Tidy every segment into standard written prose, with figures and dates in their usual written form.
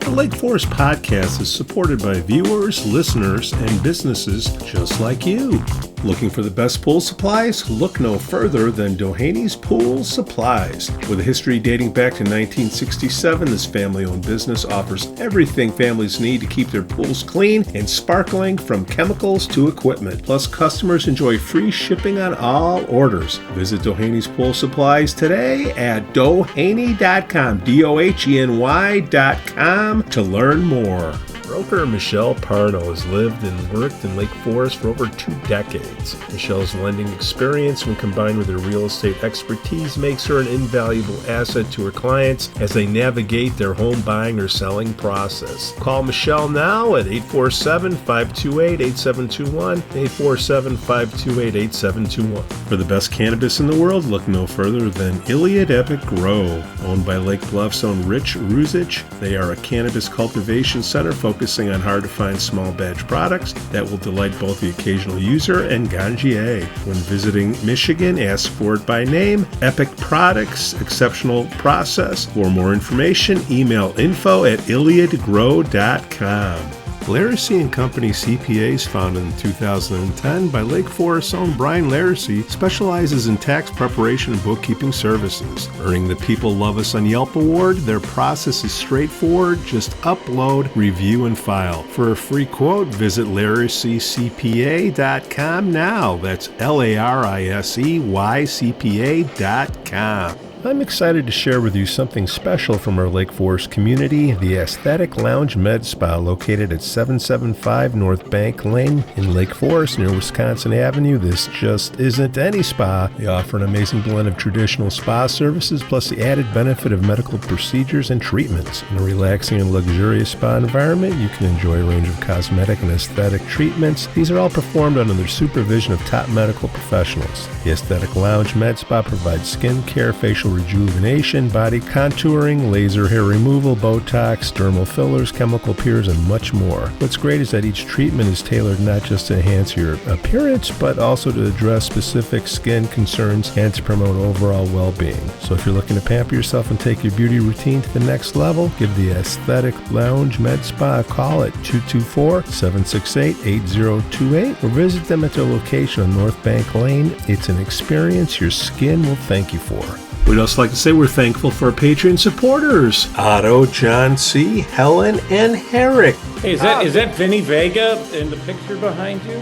The Lake Forest Podcast is supported by viewers, listeners, and businesses just like you. Looking for the best pool supplies? Look no further than Dohany's Pool Supplies. With a history dating back to 1967, this family-owned business offers everything families need to keep their pools clean and sparkling, from chemicals to equipment. Plus, customers enjoy free shipping on all orders. Visit Dohany's Pool Supplies today at doheny.com, DOHENY.com, to learn more. Broker Michelle Parno has lived and worked in Lake Forest for over 2 decades. Michelle's lending experience, when combined with her real estate expertise, makes her an invaluable asset to her clients as they navigate their home buying or selling process. Call Michelle now at 847-528-8721, 847-528-8721. For the best cannabis in the world, look no further than Iliad Epic Grow. Owned by Lake Bluff's own Rich Ruzich, they are a cannabis cultivation center focusing on hard-to-find small batch products that will delight both the occasional user and ganjier. When visiting Michigan, ask for it by name. Epic Products, exceptional process. For more information, email info@iliadgrow.com. Laracy & Company CPAs, founded in 2010 by Lake Forest's own Brian Laracy, specializes in tax preparation and bookkeeping services. Earning the People Love Us on Yelp award, their process is straightforward. Just upload, review, and file. For a free quote, visit LaracyCPA.com now. That's LARISEYCPA.com. I'm excited to share with you something special from our Lake Forest community, the Aesthetic Lounge Med Spa, located at 775 North Bank Lane in Lake Forest near Wisconsin Avenue. This just isn't any spa. They offer an amazing blend of traditional spa services plus the added benefit of medical procedures and treatments. In a relaxing and luxurious spa environment, you can enjoy a range of cosmetic and aesthetic treatments. These are all performed under the supervision of top medical professionals. The Aesthetic Lounge Med Spa provides skin care, facial rejuvenation, body contouring, laser hair removal, Botox, dermal fillers, chemical peels, and much more. What's great is that each treatment is tailored not just to enhance your appearance, but also to address specific skin concerns and to promote overall well-being. So if you're looking to pamper yourself and take your beauty routine to the next level, give the Aesthetic Lounge Med Spa a call at 224-768-8028 or visit them at their location on North Bank Lane. It's an experience your skin will thank you for. We'd also like to say we're thankful for our Patreon supporters, Otto, John C., Helen, and Herrick. Hey, is that Vinny Vega in the picture behind you?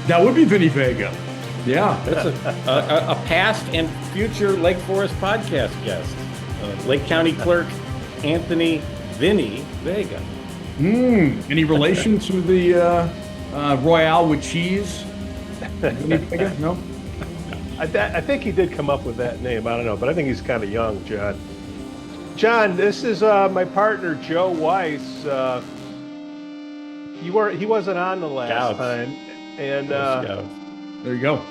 That would be Vinny Vega. Yeah. That's a past and future Lake Forest podcast guest. Lake County Clerk Anthony Vinny Vega. Any relation to the Royale with cheese? Vinny Vega? No? I think he did come up with that name. I don't know, but I think he's kind of young, John. John, this is my partner, Joe Weiss. He wasn't on the last time, and there you go.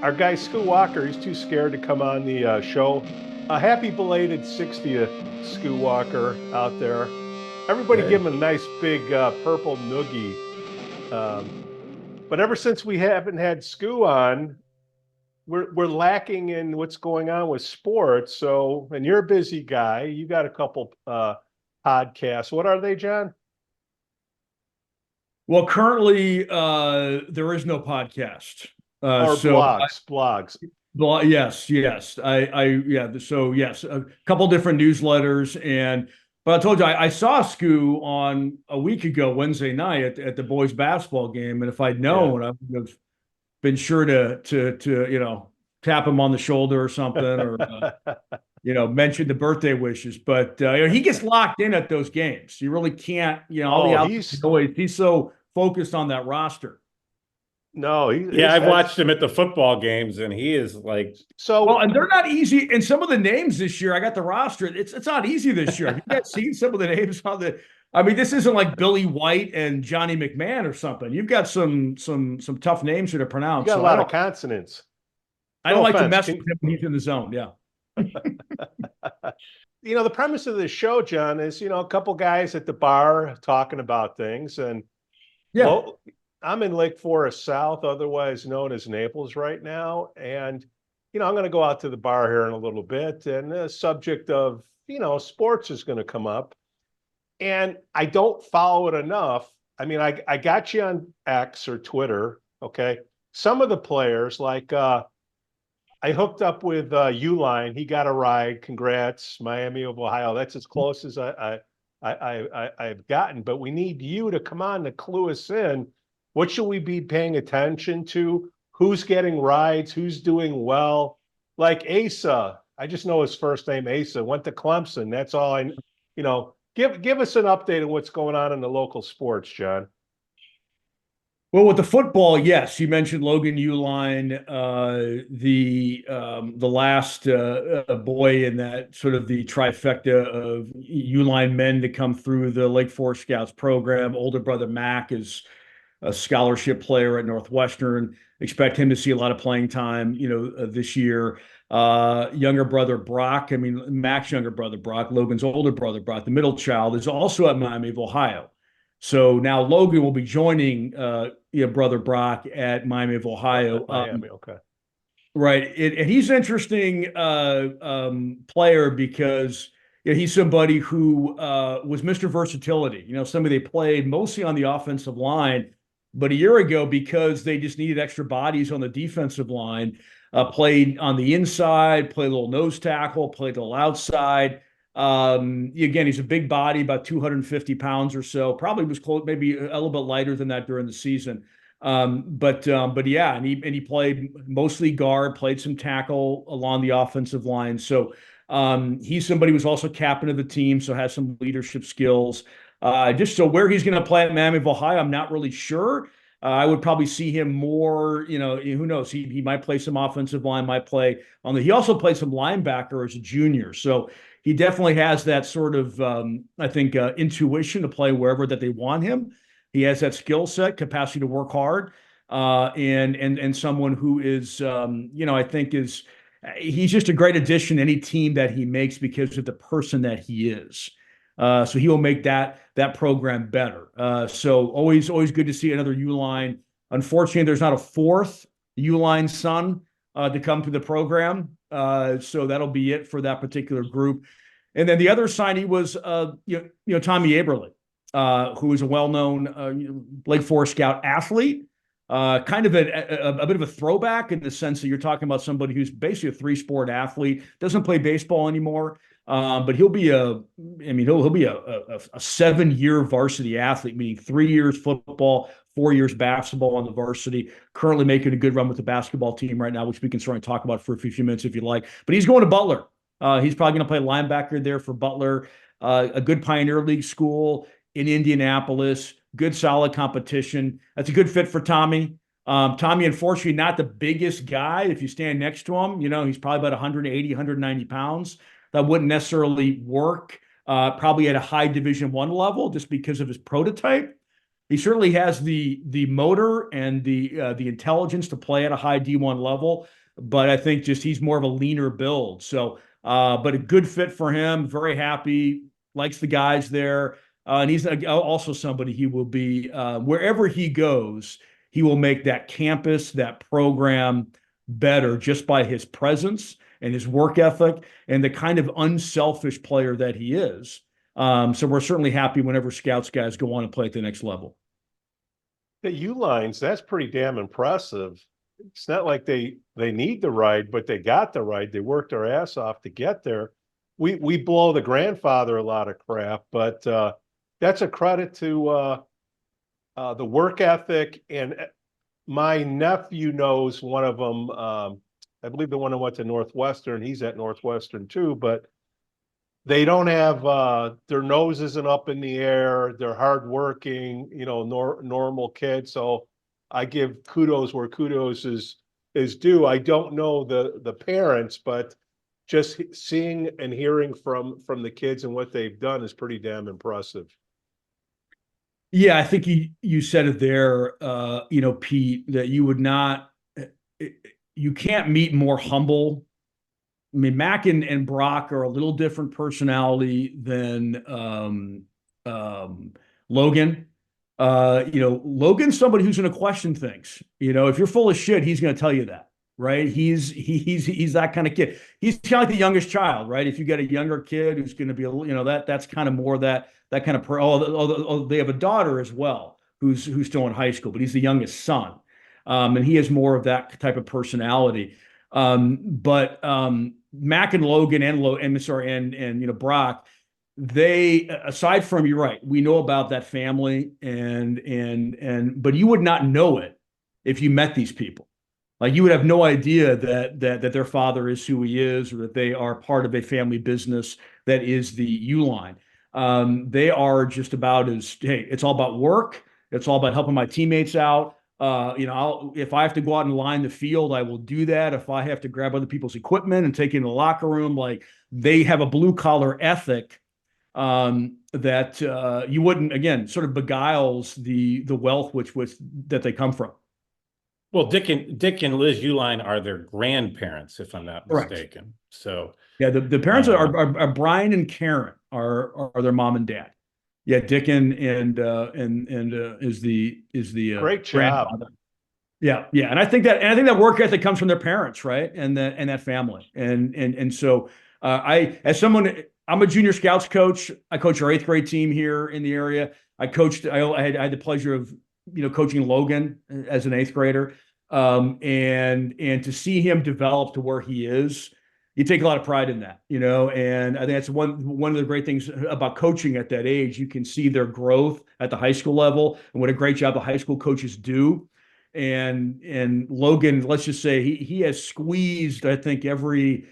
Our guy Skoo Walker, he's too scared to come on the show. A happy belated 60th, Skoo Walker out there. Everybody give him a nice big purple noogie. But ever since we haven't had Skoo on, we're lacking in what's going on with sports. So, and you're a busy guy. You got a couple podcasts. What are they, John? Well, currently there is no podcast. Or blogs. Yes. So yes, a couple different newsletters, but I told you I saw Skoo on a week ago, Wednesday night at the boys basketball game, and if I'd known, I would have been sure to tap him on the shoulder or something, or mention the birthday wishes. But he gets locked in at those games. You really can't, all the noise. He's so focused on that roster. No, I've watched him at the football games, and he is like and they're not easy. And some of the names this year, I got the roster. It's not easy this year. Have you guys seen some of the names on the? I mean, this isn't like Billy White and Johnny McMahon or something. You've got some tough names here to pronounce. You got a lot of consonants. I don't like to mess with him when he's in the zone. Yeah. The premise of this show, John, is a couple guys at the bar talking about things, and I'm in Lake Forest South, otherwise known as Naples right now. And, I'm going to go out to the bar here in a little bit, and the subject of, sports is going to come up. and I don't follow it enough. I mean, I got you on X or Twitter. Okay. Some of the players, like I hooked up with Uline. He got a ride. Congrats, Miami of Ohio. That's as close as I've gotten. But we need you to come on to clue us in. What should we be paying attention to? Who's getting rides? Who's doing well? Like Asa, I just know his first name, Asa, went to Clemson. That's all I, give us an update on what's going on in the local sports, Jon. Well, with the football, yes, you mentioned Logan Uihlein, the last boy in that sort of the trifecta of Uline men to come through the Lake Forest Scouts program. Older brother Mac is a scholarship player at Northwestern. Expect him to see a lot of playing time, this year. Younger brother Brock, Mac's younger brother Brock, Logan's older brother Brock, the middle child, is also at Miami of Ohio. So now Logan will be joining brother Brock at Miami of Ohio. Miami, okay. Right. And he's an interesting player because he's somebody who was Mr. Versatility. Somebody they played mostly on the offensive line, but a year ago, because they just needed extra bodies on the defensive line, played on the inside, played a little nose tackle, played a little outside. Again, he's a big body, about 250 pounds or so. Probably was close, maybe a little bit lighter than that during the season. But yeah, and he played mostly guard, played some tackle along the offensive line. So he's somebody who's also captain of the team, so has some leadership skills. Just so where he's going to play at Miami of Ohio, I'm not really sure. I would probably see him more, who knows? He might play some offensive line, might play on he also played some linebacker as a junior. So he definitely has that sort of, I think, intuition to play wherever that they want him. He has that skill set, capacity to work hard, and someone who is, I think he's just a great addition to any team that he makes because of the person that he is. So he will make that program better. So always good to see another Uline. Unfortunately, there's not a fourth Uline son to come to the program. So that'll be it for that particular group. And then the other signee was, Tommie Aberle, who is a well-known Lake Forest Scout athlete. Kind of a bit of a throwback in the sense that you're talking about somebody who's basically a three-sport athlete, doesn't play baseball anymore, but he'll be a 7-year varsity athlete, meaning 3 years football, 4 years basketball on the varsity. Currently making a good run with the basketball team right now, which we can certainly talk about for a few minutes if you'd like. But he's going to Butler. He's probably going to play linebacker there for Butler, a good Pioneer League school in Indianapolis. Good, solid competition. That's a good fit for Tommie. Tommie, unfortunately, not the biggest guy. If you stand next to him, he's probably about 180, 190 pounds. That wouldn't necessarily work probably at a high Division I level just because of his prototype. He certainly has the motor and the intelligence to play at a high D1 level, but I think just he's more of a leaner build. So, but a good fit for him. Very happy. Likes the guys there. And he's also somebody he will be, wherever he goes, he will make that campus, that program better just by his presence and his work ethic and the kind of unselfish player that he is. So we're certainly happy whenever Scouts guys go on and play at the next level. The U-lines, that's pretty damn impressive. It's not like they need the ride, but they got the ride. They worked their ass off to get there. We blow the grandfather a lot of crap, but that's a credit to the work ethic. And my nephew knows one of them. I believe the one who went to Northwestern. He's at Northwestern too, but they don't have their nose isn't up in the air. They're hardworking, normal kids. So I give kudos where kudos is due. I don't know the parents, but just seeing and hearing from the kids and what they've done is pretty damn impressive. Yeah, I think you said it there, Pete, that you can't meet more humble. I mean, Mac and Brock are a little different personality than Logan. Logan's somebody who's going to question things. If you're full of shit, he's going to tell you that. right? He's that kind of kid. He's kind of like the youngest child, right? If you get a younger kid who's going to be, that's kind of more that kind of. They have a daughter as well who's still in high school, but he's the youngest son, and he has more of that type of personality. But Mac and Logan and Brock, they, aside from, you're right, we know about that family, but you would not know it if you met these people. Like, you would have no idea that their father is who he is, or that they are part of a family business that is the ULINE. They are just about hey, it's all about work. It's all about helping my teammates out. If I have to go out and line the field, I will do that. If I have to grab other people's equipment and take it in the locker room, like, they have a blue collar ethic that you wouldn't, again, sort of beguiles the wealth that they come from. Well, Dick and Liz Uihlein are their grandparents, if I'm not mistaken. Correct. So yeah, the parents are Brian and Karen are their mom and dad. Yeah, Dick and is the great job. Grandfather. Yeah, and I think that work ethic comes from their parents, right? And that family. And so I'm a junior scouts coach. I coach our 8th grade team here in the area. I had the pleasure of coaching Logan as an 8th grader, and to see him develop to where he is, you take a lot of pride in that, and I think that's one of the great things about coaching at that age. You can see their growth at the high school level, and what a great job the high school coaches do. And Logan, let's just say he has squeezed, I think, every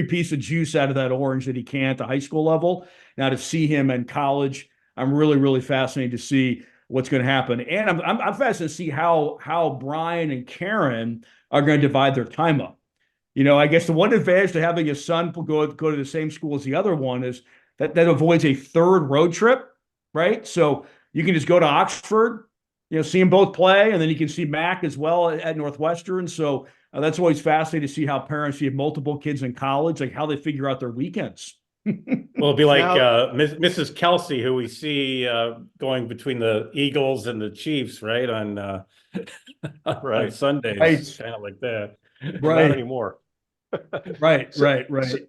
piece of juice out of that orange that he can at the high school level. Now, to see him in college, I'm really, really fascinated to see what's going to happen. And I'm fascinated to see how Brian and Karen are going to divide their time up. I guess the one advantage to having a son go to the same school as the other one is that avoids a third road trip, right? So you can just go to Oxford, see them both play, and then you can see Mac as well at Northwestern. So that's always fascinating to see how parents have multiple kids in college, like how they figure out their weekends. Well, it'd be like Mrs. Kelce, who we see going between the Eagles and the Chiefs, right, on Sundays, right. Kind of like that. Right. Not anymore. Right.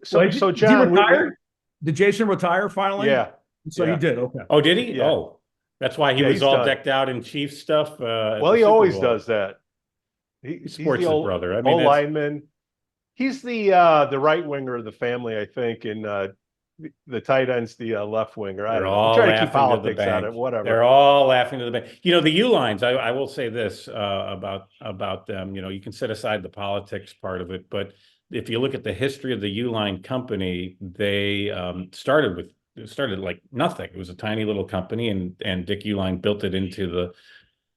So John, did Jason retire finally? Yeah. So he did. Okay. Oh, did he? Yeah. Oh, that's why he was all decked out in Chiefs stuff. Well, he always does that. He's sports the brother. I mean, lineman. He's the right winger of the family, I think, and the tight end's the left winger. I don't know. I'm trying to keep politics out of it. Whatever. They're all laughing to the bank. The ULINEs. I will say this about them. You can set aside the politics part of it, but if you look at the history of the ULINE Company, they started like nothing. It was a tiny little company, and Dick Uihlein built it into the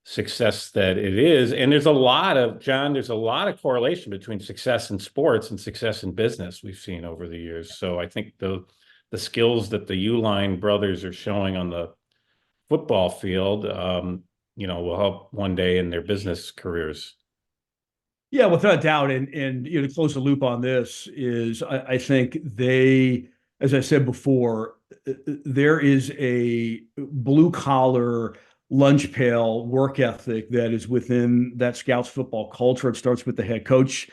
success that it is. And there's a lot of correlation between success in sports and success in business we've seen over the years. So I think the skills that the Uihlein brothers are showing on the football field, will help one day in their business careers. Yeah, without doubt. And to close the loop on this is I think they, as I said before, there is a blue collar lunch pail work ethic that is within that Scouts football culture. It starts with the head coach,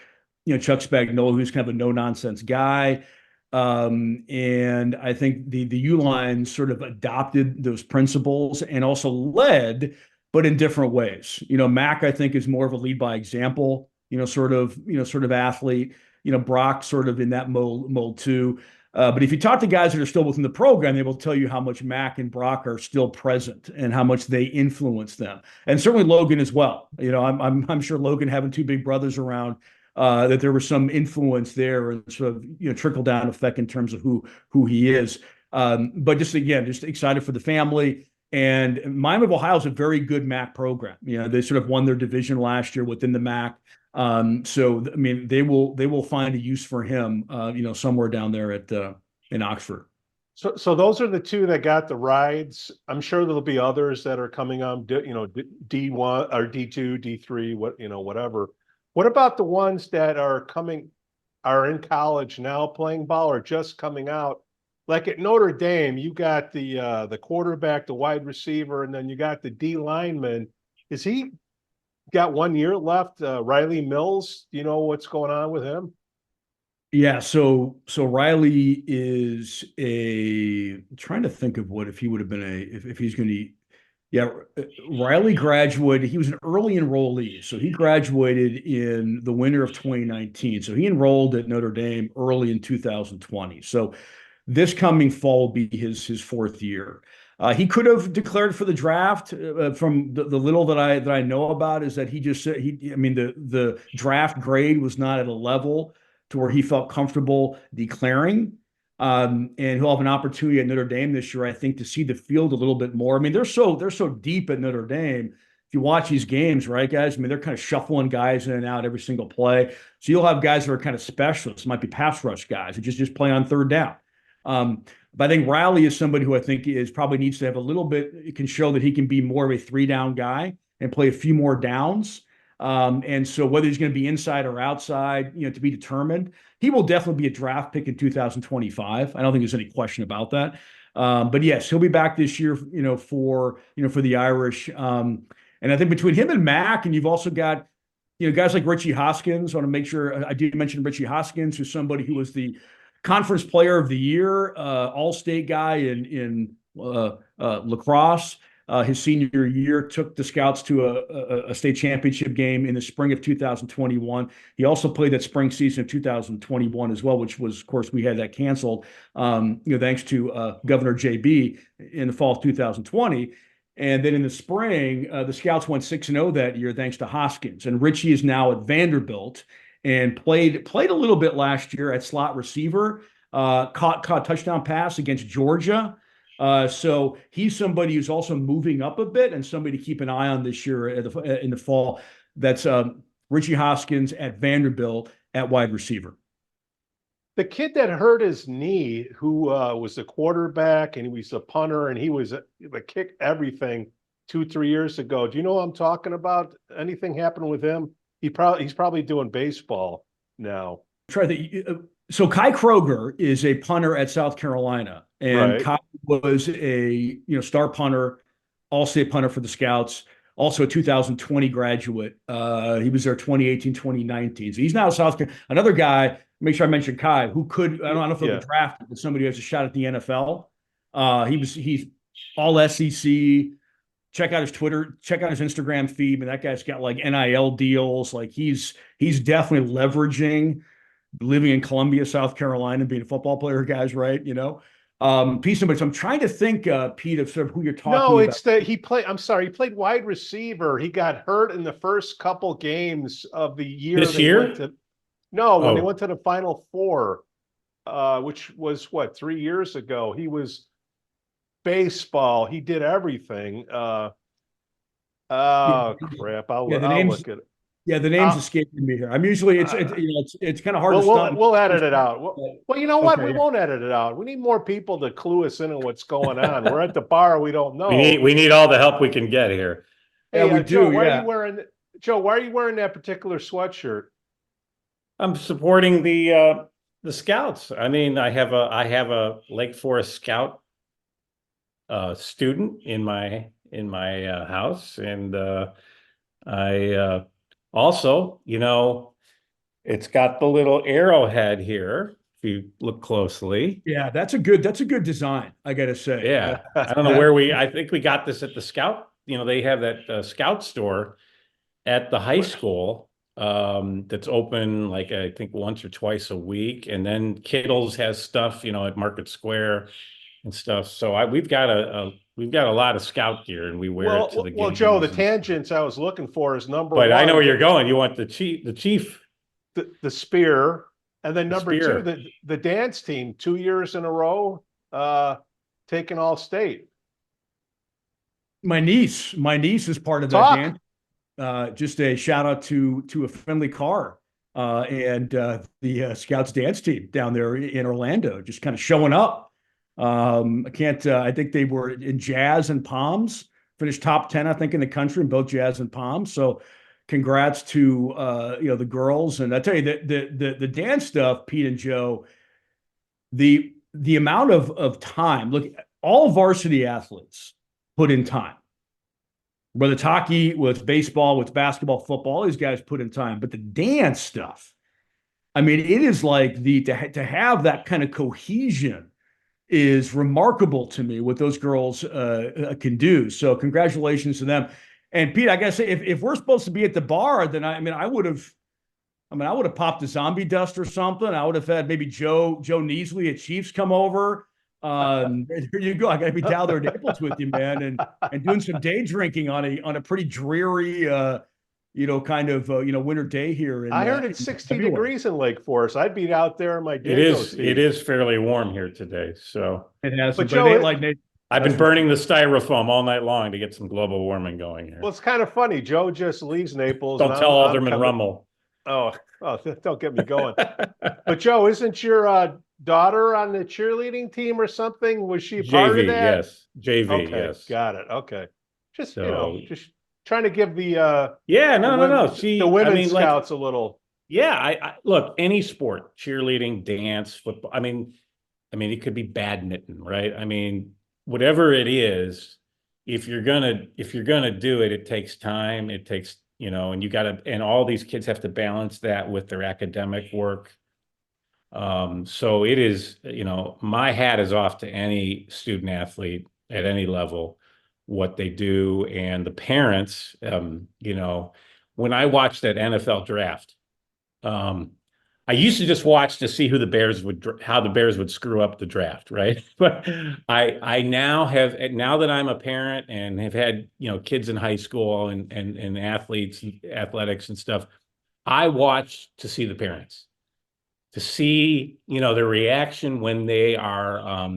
Chuck Spagnoli, who's kind of a no nonsense guy. And I think the Uihlein sort of adopted those principles and also led, but in different ways. Mac, I think, is more of a lead by example, sort of athlete. Brock sort of in that mold too. But if you talk to guys that are still within the program, they will tell you how much Mac and Brock are still present and how much they influence them. And certainly Logan as well. I'm sure Logan, having 2 big brothers around, that there was some influence there and sort of trickle down effect in terms of who he is. But just excited for the family. And Miami of Ohio is a very good MAC program. They sort of won their division last year within the MAC. So I mean, they will find a use for him, somewhere down there in Oxford. So those are the 2 that got the rides. I'm sure there'll be others that are coming on, D1 or D2, D3, whatever. What about the ones that are in college now playing ball or just coming out? Like at Notre Dame, you got the quarterback, the wide receiver, and then you got the D lineman. Is he got 1 year left. Rylie Mills, do you know what's going on with him? Yeah, so Rylie is I'm trying to think of what if he would have been if he's going to. Yeah, Rylie graduated. He was an early enrollee, so he graduated in the winter of 2019. So he enrolled at Notre Dame early in 2020. So this coming fall will be his fourth year. He could have declared for the draft. From the little that I know about is that he just said I mean the draft grade was not at a level to where he felt comfortable declaring. And he'll have an opportunity at Notre Dame this year, I think, to see the field a little bit more. I mean, they're so deep at Notre Dame. If you watch these games, right, guys? I mean, they're kind of shuffling guys in and out every single play. So you'll have guys that are kind of specialists, might be pass rush guys who just play on third down. But I think Rylie is somebody who I think probably needs to have a little bit. It can show that he can be more of a 3-down guy and play a few more downs. And so whether he's going to be inside or outside, to be determined. He will definitely be a draft pick in 2025. I don't think there's any question about that. But yes, he'll be back this year, for the Irish. And I think between him and Mac, and you've also got, guys like Ritchie Hoskins. I want to make sure I did mention Ritchie Hoskins, who's somebody who was the conference player of the year, all-state guy in lacrosse. His senior year, took the Scouts to a state championship game in the spring of 2021. He also played that spring season of 2021 as well, which was, of course, we had that canceled, thanks to Governor JB in the fall of 2020. And then in the spring, the Scouts went 6-0 that year, thanks to Hoskins. And Ritchie is now at Vanderbilt and played a little bit last year at slot receiver, caught a touchdown pass against Georgia. So he's somebody who's also moving up a bit and somebody to keep an eye on this year in the fall. That's Ritchie Hoskins at Vanderbilt at wide receiver. The kid that hurt his knee, who was a quarterback and he was a punter and he was the kick everything 2-3 years ago. Do you know what I'm talking about? Anything happened with him? He's probably doing baseball now. So Kai Kroger is a punter at South Carolina, and Right. Kai was a star punter, all-state punter for the Scouts, also a 2020 graduate. He was there 2018, 2019. So he's now South Carolina. Another guy, make sure I mention Kai, who could, I don't know if he'll be drafted, but somebody who has a shot at the NFL. He's all SEC. Check out his Twitter, check out his Instagram feed. And that guy's got like NIL deals. Like he's definitely leveraging living in Columbia, South Carolina, being a football player, guys, right? Piece of it. So I'm trying to think, Pete, of sort of who you're talking about. No, it's that he played wide receiver. He got hurt in the first couple games of the year. This year? When they went to the Final Four, which was 3 years ago. He was baseball. He did everything. Crap. I'll look at it. Yeah, the name's escaping me here. I'm usually it's kind of hard to stop. We'll edit it out. Well, you know what? Okay, we won't edit it out. We need more people to clue us in on what's going on. We're at the bar. We don't know. We need all the help we can get here. Hey, we Joe, do. why are you wearing that particular sweatshirt? I'm supporting the Scouts. I mean, I have a Lake Forest Scout student in my house, and I also, it's got the little arrowhead here. If you look closely, Yeah, that's a good design, I gotta say. yeah. I don't know I think we got this at the Scout. They have that Scout store at the high school that's open I think once or twice a week, and then Kittles has stuff at Market Square and stuff. So we've got a lot of Scout gear, and we wear it to the games. Well, Joe, the tangents I was looking for is number one. But I know where you're going. You want the chief, the spear, and then number spear. two, the dance team, 2 years in a row, taking all state. My niece is part of that dance. Just a shout out to a friendly car and the Scouts dance team down there in Orlando, just kind of showing up. I think they were in jazz and Palms, finished top 10, I think, in the country in both jazz and Palms. So congrats to, the girls. And I tell you the dance stuff, Pete and Joe, the amount of time, look, all varsity athletes put in time. Whether it's hockey, whether it's baseball, whether it's basketball, football, all these guys put in time. But the dance stuff, I mean, it is like to have that kind of cohesion is remarkable to me what those girls can do. So congratulations to them. And Pete, I gotta say, if we're supposed to be at the bar, then I would have popped a zombie dust or something. I would have had maybe Joe Neasley at Chiefs come over. Here you go. I got to be down there in Naples with you, man, and doing some day drinking on a pretty dreary, winter day here. I heard it's 60 degrees in Lake Forest. I'd be out there in my dingo suit. It is fairly warm here today. So it has, but Joe, I've been burning the styrofoam all night long to get some global warming going here. Well, it's kind of funny. Joe just leaves Naples. Don't tell Alderman Rummel. Oh, don't get me going. But Joe, isn't your daughter on the cheerleading team or something? Was she a part of that? Yes. JV, okay, yes. Got it. Okay. Just, just trying to give the the women's scouts a little. Yeah, I look, any sport, cheerleading, dance, football. I mean, it could be badminton, right? I mean, whatever it is, if you're gonna do it, it takes time. It takes, and all these kids have to balance that with their academic work. So it is, my hat is off to any student athlete at any level, what they do, and the parents. When I watched that NFL draft, I used to just watch to see how the Bears would screw up the draft, right? But I now that I'm a parent and have had, kids in high school and athletes, athletics and stuff, I watch to see the parents, to see, their reaction when they are,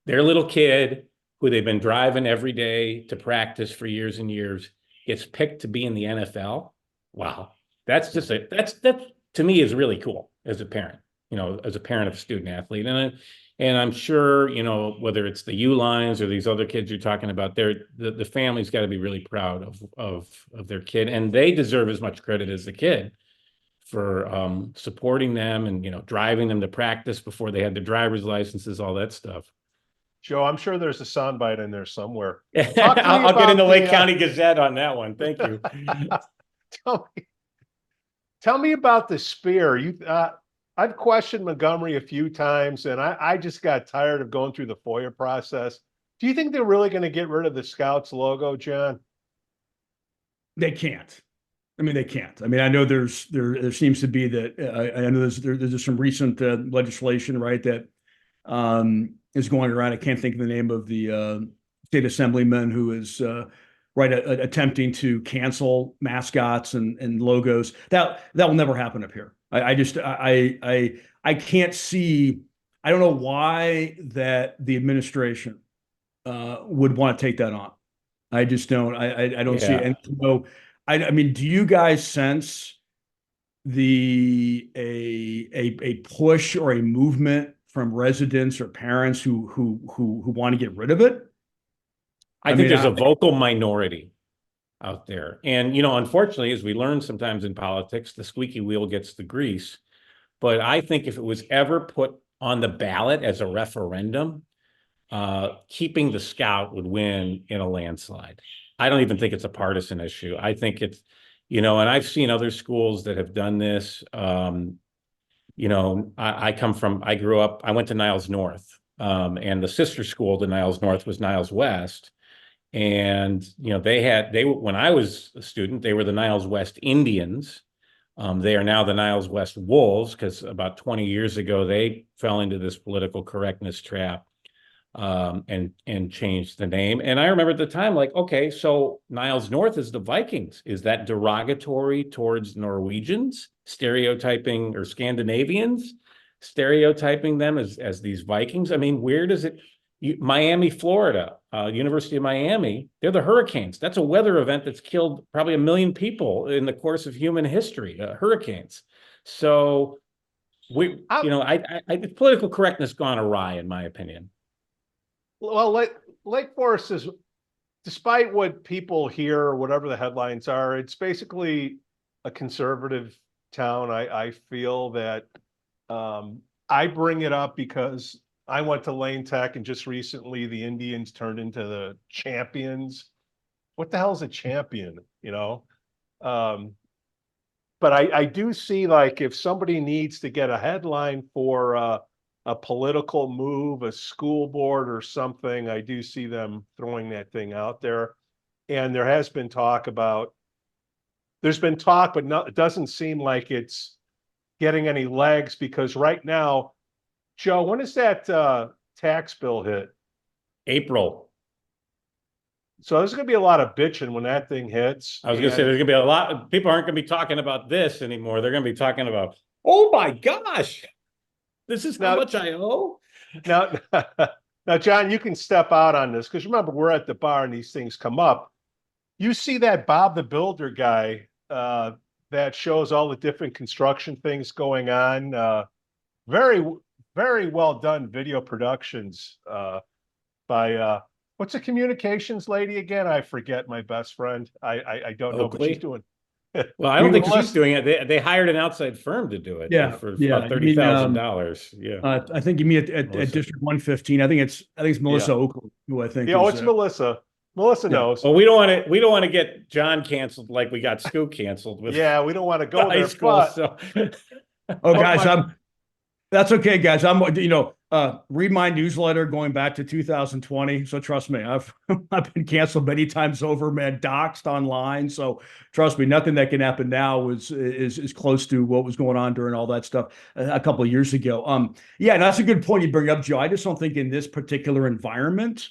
their little kid who they've been driving every day to practice for years and years gets picked to be in the NFL. Wow. That's to me is really cool as a parent, as a parent of a student athlete. And I'm sure, whether it's the ULINEs or these other kids you're talking about, the family's got to be really proud of their kid, and they deserve as much credit as the kid for supporting them and, driving them to practice before they had their driver's licenses, all that stuff. Joe, I'm sure there's a soundbite in there somewhere. I'll get in the Lake County Gazette on that one. Thank you. Tell me about the spear. I've questioned Montgomery a few times, and I just got tired of going through the FOIA process. Do you think they're really going to get rid of the Scouts logo, Jon? They can't. They can't. I know there seems to be that. I know there's some recent legislation, right, that is going around. I can't think of the name of the state assemblyman who is attempting to cancel mascots and logos. That will never happen up here. I can't see. I don't know why that the administration would want to take that on. I just don't. I don't see it. And so, do you guys sense a push or a movement from residents or parents who want to get rid of it? I think there's a vocal minority out there. And, unfortunately, as we learn sometimes in politics, the squeaky wheel gets the grease. But I think if it was ever put on the ballot as a referendum, keeping the Scout would win in a landslide. I don't even think it's a partisan issue. I think it's, and I've seen other schools that have done this. I grew up, I went to Niles North, and the sister school to Niles North was Niles West. And, when I was a student, they were the Niles West Indians. They are now the Niles West Wolves, because about 20 years ago, they fell into this political correctness trap and changed the name. And I remember at the time, like, okay, so Niles North is the Vikings. Is that derogatory towards Norwegians, stereotyping, or Scandinavians, stereotyping them as these Vikings? Where does it... Miami, Florida, University of Miami, they're the Hurricanes. That's a weather event that's killed probably 1 million people in the course of human history, hurricanes. So political correctness gone awry, in my opinion. Well, Lake Forest is, despite what people hear or whatever the headlines are, it's basically a conservative town. I feel that I bring it up because I went to Lane Tech, and just recently the Indians turned into the champions. what the hell is a champion, but I do see, like, if somebody needs to get a headline for a political move, a school board or something, I do see them throwing that thing out there. And there has been talk about, there's been talk, but it doesn't seem like it's getting any legs, because right now, Joe, when does that tax bill hit? April. So there's going to be a lot of bitching when that thing hits. I was going to say, there's going to be a lot of people aren't going to be talking about this anymore. They're going to be talking about, oh my gosh, this is how much I owe. Now, now, John, you can step out on this, because remember, we're at the bar and these things come up. You see that Bob the Builder guy that shows all the different construction things going on. Very, very well done video productions by what's the communications lady again? I forget, my best friend. I don't know, but she's doing. Well, I don't think she's doing it. They hired an outside firm to do it. For about $30,000. Yeah. I think you mean at District 115. I think it's Melissa Oakley, who I think. Yeah, it's Melissa. Melissa knows. Well, we don't want to get Jon canceled like we got Skoo canceled with. Yeah, we don't want to go there. School, so. Oh, guys, that's okay, guys. Read my newsletter going back to 2020. So trust me, I've been canceled many times over, man, doxxed online. So trust me, nothing that can happen now is close to what was going on during all that stuff a couple of years ago. Yeah, and that's a good point you bring up, Joe. I just don't think in this particular environment,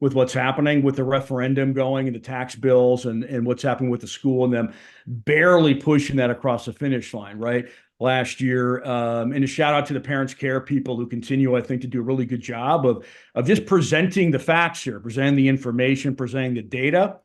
with what's happening with the referendum going and the tax bills and what's happening with the school and them barely pushing that across the finish line, right? Last year. And a shout out to the Parents Care people who continue, I think, to do a really good job of just presenting the facts here, presenting the information, presenting the data.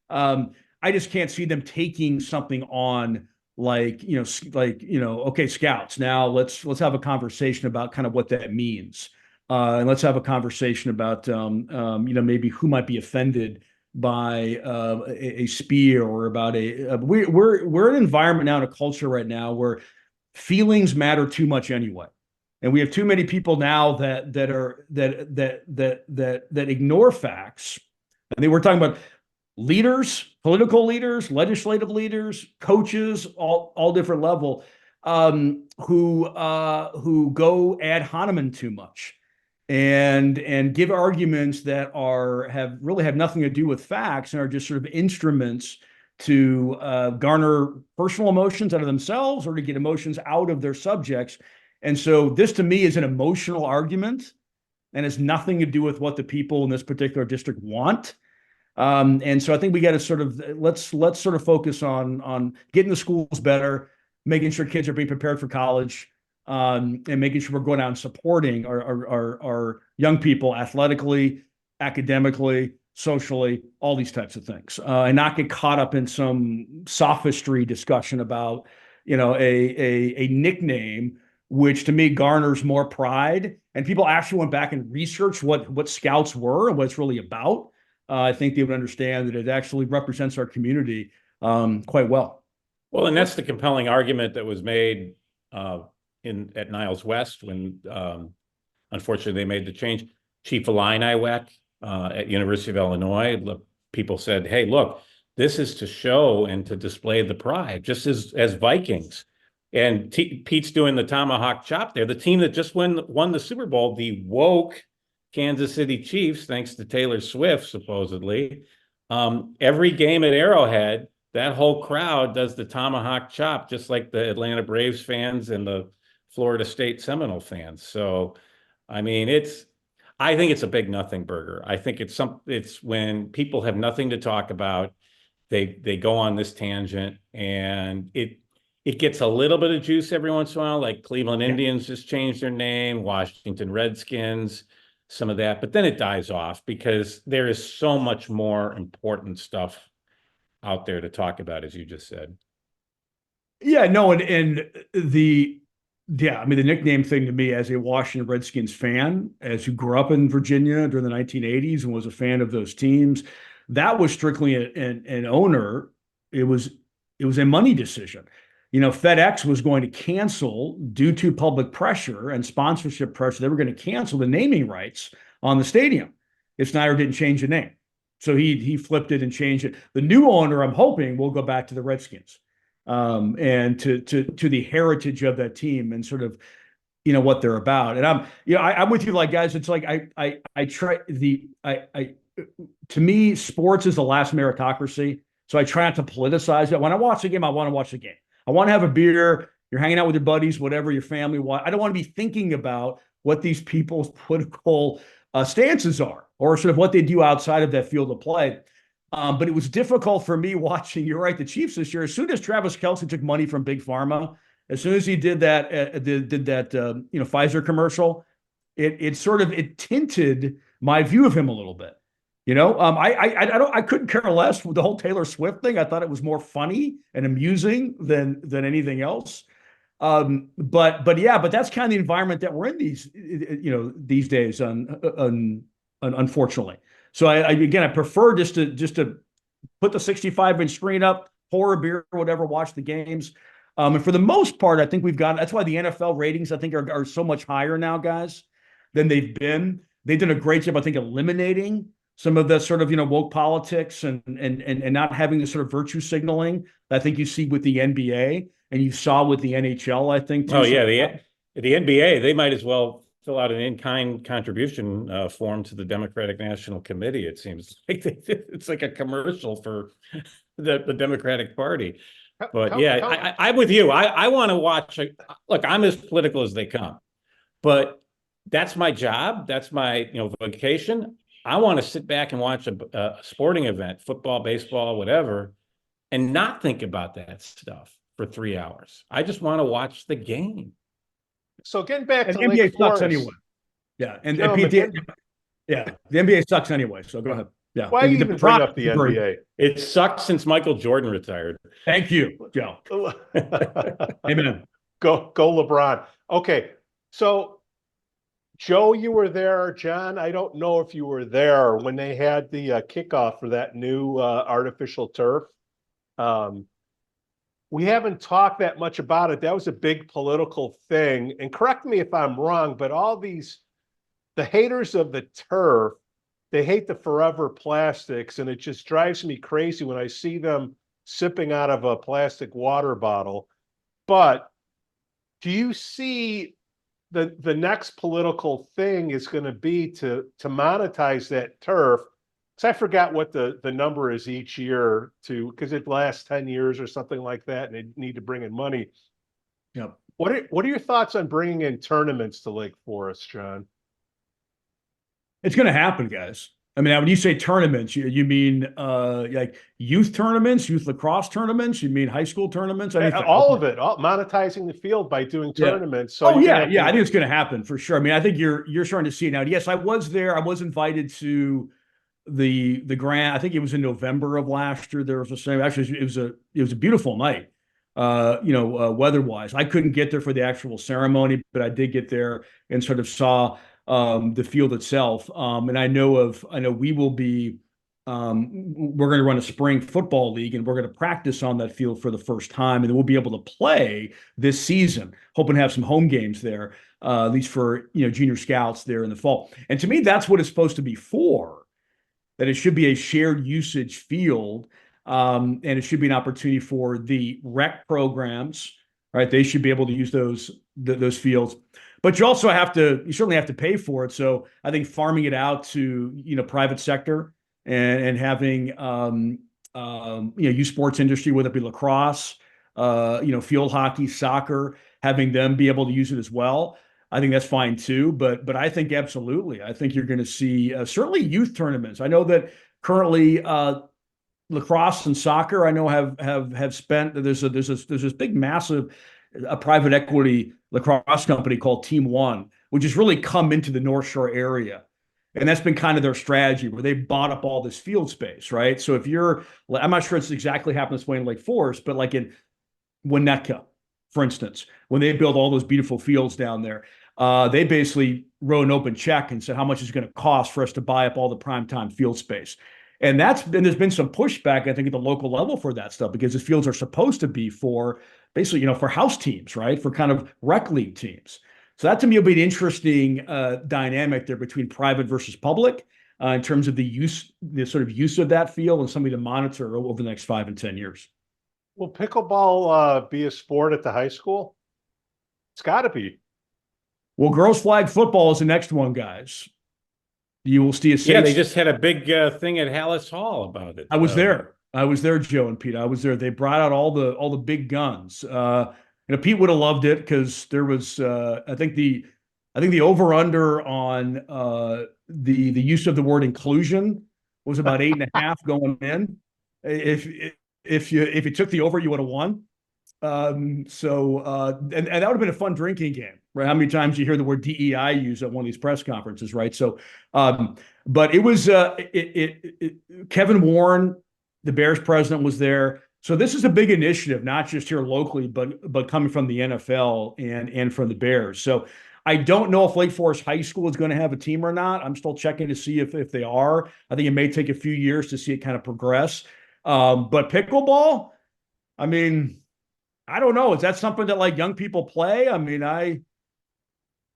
I just can't see them taking something on okay, Scouts, now let's have a conversation about kind of what that means. And let's have a conversation about, maybe who might be offended by a spear, or about we're in an environment now, in a culture right now where feelings matter too much anyway, and we have too many people now that ignore facts. And we're talking about leaders, political leaders, legislative leaders, coaches, all different level, who go ad hominem too much. And give arguments that have nothing to do with facts, and are just sort of instruments to garner personal emotions out of themselves, or to get emotions out of their subjects. And so this, to me, is an emotional argument, and has nothing to do with what the people in this particular district want. And so I think we got to sort of let's sort of focus on getting the schools better, making sure kids are being prepared for college. And making sure we're going out and supporting our young people athletically, academically, socially, all these types of things, and not get caught up in some sophistry discussion about, a nickname, which to me garners more pride. And people actually went back and researched what Scouts were and what it's really about. I think they would understand that it actually represents our community quite well. Well, and that's the compelling argument that was made at Niles West when, unfortunately, they made the change. Chief ULINE at University of Illinois, people said, "Hey, look, this is to show and to display the pride, just as Vikings." And Pete's doing the tomahawk chop there. The team that just won the Super Bowl, the woke Kansas City Chiefs, thanks to Taylor Swift, supposedly, every game at Arrowhead, that whole crowd does the tomahawk chop, just like the Atlanta Braves fans and the Florida State Seminole fans. So, I mean, I think it's a big nothing burger. I think it's when people have nothing to talk about, they go on this tangent, and it gets a little bit of juice every once in a while, like Cleveland Indians just changed their name, Washington Redskins, some of that, but then it dies off because there is so much more important stuff out there to talk about, as you just said. Yeah, no, I mean, the nickname thing to me, as a Washington Redskins fan, as who grew up in Virginia during the 1980s and was a fan of those teams, that was strictly an owner. It was a money decision. FedEx was going to cancel, due to public pressure and sponsorship pressure, they were going to cancel the naming rights on the stadium if Snyder didn't change the name. So he flipped it and changed it. The new owner, I'm hoping, will go back to the Redskins, and to the heritage of that team and sort of, what they're about. And I'm with you, like, guys. It's like to me, sports is the last meritocracy. So I try not to politicize it. When I watch the game, I want to watch the game. I want to have a beer. You're hanging out with your buddies, whatever your family wants. I don't want to be thinking about what these people's political stances are, or sort of what they do outside of that field of play. But it was difficult for me watching, you're right, the Chiefs this year. As soon as Travis Kelce took money from Big Pharma, as soon as he did that, Pfizer commercial, it tinted my view of him a little bit. I couldn't care less with the whole Taylor Swift thing. I thought it was more funny and amusing than anything else. But that's kind of the environment that we're in these days, unfortunately. So I prefer just to put the 65-inch screen up, pour a beer, whatever, watch the games. And for the most part, I think that's why the NFL ratings, I think, are so much higher now, guys, than they've been. They've done a great job, I think, eliminating some of the sort of, woke politics and not having the sort of virtue signaling that I think you see with the NBA and you saw with the NHL, I think. Too. Oh, yeah. The NBA, they might as well fill out an in-kind contribution form to the Democratic National Committee. It seems like it's like a commercial for the Democratic Party. But I'm with you. I want to watch. Look, I'm as political as they come, but that's my job. That's my vocation. I want to sit back and watch a sporting event, football, baseball, whatever, and not think about that stuff for 3 hours. I just want to watch the game. So getting back to the NBA sucks anyway. Yeah, the NBA sucks anyway. So go ahead. Yeah. Why do you even bring up the NBA? It sucks since Michael Jordan retired. Thank you, Joe. Amen. Go LeBron. Okay, so Joe, you were there. John, I don't know if you were there when they had the kickoff for that new artificial turf. We haven't talked that much about it. That was a big political thing. And correct me if I'm wrong, but the haters of the turf, they hate the forever plastics, and it just drives me crazy when I see them sipping out of a plastic water bottle. But do you see the next political thing is going to be to monetize that turf? Because I forgot what the number is each year because it lasts 10 years or something like that, and they need to bring in money. Yep. What are your thoughts on bringing in tournaments to Lake Forest, John? It's going to happen, guys. I mean, when you say tournaments, you mean like youth tournaments, youth lacrosse tournaments? You mean high school tournaments? All of it, monetizing the field by doing tournaments. Yeah. So I think it's going to happen for sure. I mean, I think you're starting to see it now. Yes, I was there. I was invited to the grant. I think it was in November of last year. There was actually it was a beautiful night. Weather-wise, I couldn't get there for the actual ceremony, but I did get there and sort of saw the field itself. And I know we will be, we're going to run a spring football league, and we're going to practice on that field for the first time. And then we'll be able to play this season, hoping to have some home games there, at least for, junior scouts there in the fall. And to me, that's what it's supposed to be for, that it should be a shared usage field. And it should be an opportunity for the rec programs, right? They should be able to use those fields. But you certainly have to pay for it. So I think farming it out to, private sector and having, youth sports industry, whether it be lacrosse, field hockey, soccer, having them be able to use it as well. I think that's fine too. But I think absolutely, I think you're going to see certainly youth tournaments. I know that currently lacrosse and soccer, I know have spent, there's this big, massive private equity lacrosse company called Team One, which has really come into the North Shore area. And that's been kind of their strategy, where they bought up all this field space, right? So if I'm not sure it's exactly happened this way in Lake Forest, but like in Winnetka, for instance, when they built all those beautiful fields down there, they basically wrote an open check and said, how much is it going to cost for us to buy up all the primetime field space? And there's been some pushback, I think, at the local level for that stuff, because the fields are supposed to be for basically, for house teams, right? For kind of rec league teams. So that to me will be an interesting dynamic there between private versus public. in terms of the sort of use of that field and something to monitor over the next 5 and 10 years. Will pickleball be a sport at the high school? It's got to be. Well, girls flag football is the next one, guys. You will see a Yeah, they just had a big thing at Hallis Hall about it. I was there. I was there, Joe and Pete. I was there. They brought out all the big guns. Pete would have loved it because there was I think the over under on the use of the word inclusion was about 8.5 going in. If you took the over, you would have won. And that would have been a fun drinking game, right? How many times you hear the word DEI used at one of these press conferences, right? So, but it was Kevin Warren, the Bears president, was there. So this is a big initiative, not just here locally, but coming from the NFL and from the Bears. So I don't know if Lake Forest High School is going to have a team or not. I'm still checking to see if they are. I think it may take a few years to see it kind of progress. But pickleball, I mean, I don't know. Is that something that like young people play? I mean,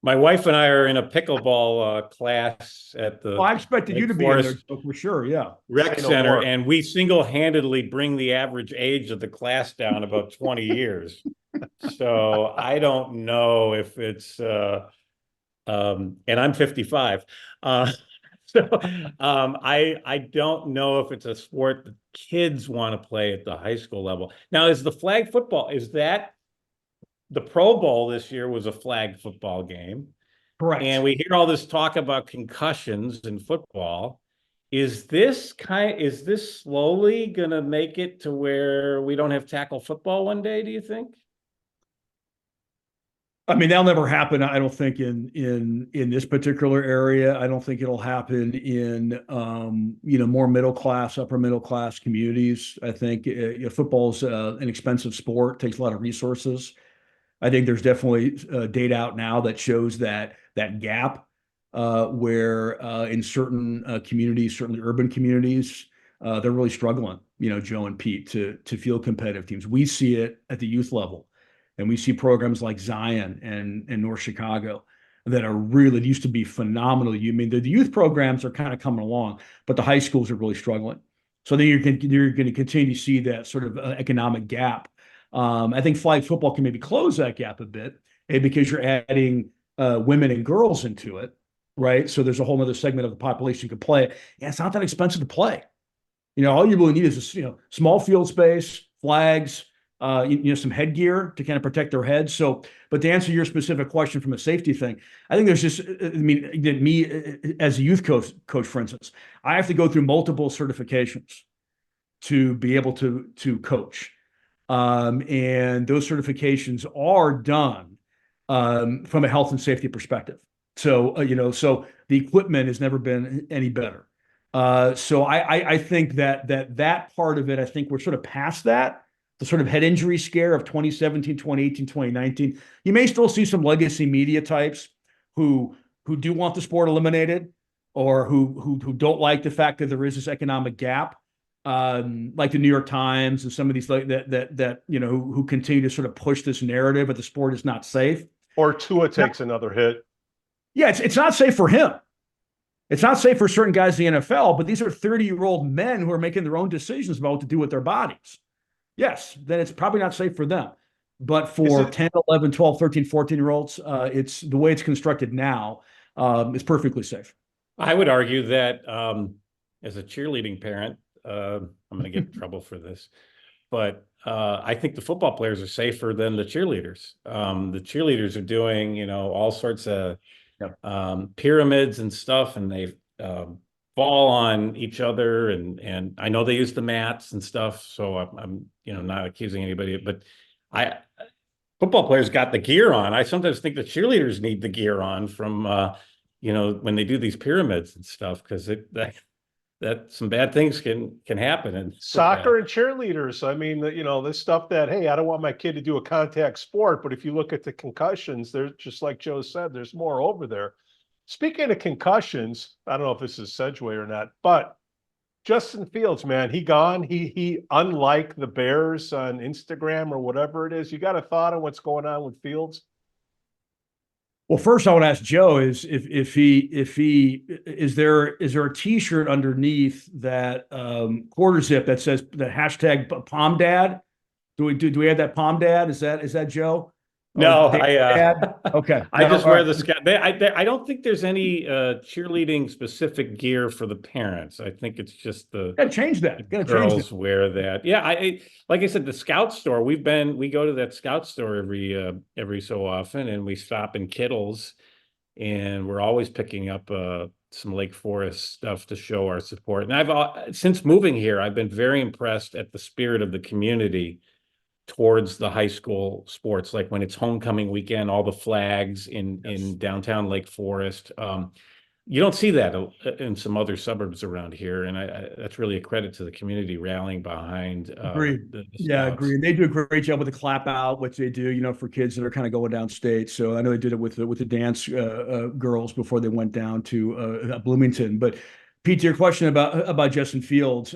my wife and I are in a pickleball class at the. I expected you to be in there for sure. Yeah. Rec Center, and we single-handedly bring the average age of the class down about 20 years. So I don't know if it's, and I'm 55. I don't know if it's a sport that kids want to play at the high school level. Now, is the flag football, is that the Pro Bowl this year was a flag football game? Correct. And we hear all this talk about concussions in football. Is this slowly going to make it to where we don't have tackle football one day, do you think? I mean, that'll never happen. I don't think in this particular area. I don't think it'll happen in more middle class, upper middle class communities. I think football's an expensive sport, takes a lot of resources. I think there's definitely data out now that shows that gap where in certain communities, certainly urban communities, they're really struggling. Joe and Pete to field competitive teams. We see it at the youth level. And we see programs like Zion and North Chicago that are really used to be phenomenal. You mean the youth programs are kind of coming along, but the high schools are really struggling. So then you're going to continue to see that sort of economic gap. I think flag football can maybe close that gap a bit because you're adding women and girls into it, right? So there's a whole other segment of the population who could play it. Yeah, it's not that expensive to play. All you really need is small field space, flags, some headgear to kind of protect their heads. So, but to answer your specific question from a safety thing, I think there's just, me as a youth coach, for instance, I have to go through multiple certifications to be able to coach. And those certifications are done from a health and safety perspective. So, so the equipment has never been any better. So I think that part of it, I think we're sort of past that. The sort of head injury scare of 2017, 2018, 2019. You may still see some legacy media types who do want the sport eliminated or who don't like the fact that there is this economic gap, like the New York Times and some of these who continue to sort of push this narrative that the sport is not safe. Or Tua takes another hit. Yeah, it's not safe for him. It's not safe for certain guys in the NFL, but these are 30-year-old men who are making their own decisions about what to do with their bodies. Yes, then it's probably not safe for them. But for 10, 11, 12, 13, 14-year-olds, it's the way it's constructed now is perfectly safe. I would argue that as a cheerleading parent, I'm going to get in trouble for this, but I think the football players are safer than the cheerleaders. The cheerleaders are doing, all sorts of pyramids and stuff, and they fall on each other, and I know they use the mats and stuff, so I'm not accusing anybody, but football players got the gear on. I sometimes think the cheerleaders need the gear on from when they do these pyramids and stuff, because that some bad things can happen in soccer and cheerleaders. I mean, this stuff that, hey, I don't want my kid to do a contact sport, but if you look at the concussions, they're just like Joe said, there's more over there. Speaking of concussions, I don't know if this is a segue or not, but Justin Fields, man, he gone. He unlike the Bears on Instagram or whatever it is. You got a thought on what's going on with Fields? Well, first I would ask Joe is if he is there a T-shirt underneath that quarter zip that says the hashtag Palm Dad? Do we have that Palm Dad? Is that Joe? No, Or Dad? Okay. I No, just all wear right. the scout. I don't think there's any cheerleading specific gear for the parents. I think it's just the Gotta change that. Gotta change that. girls wear that. Yeah, like I said, the scout store. We go to that scout store every so often, and we stop in Kittles, and we're always picking up some Lake Forest stuff to show our support. And since moving here, I've been very impressed at the spirit of the community towards the high school sports. Like when it's homecoming weekend, all the flags in downtown Lake Forest. You don't see that in some other suburbs around here, and that's really a credit to the community rallying behind Agreed. the Yeah, scouts. agreed. They do a great job with the clap out, which they do, for kids that are kind of going downstate. So I know they did it with the dance girls before they went down to Bloomington. But Pete, to your question about Justin Fields,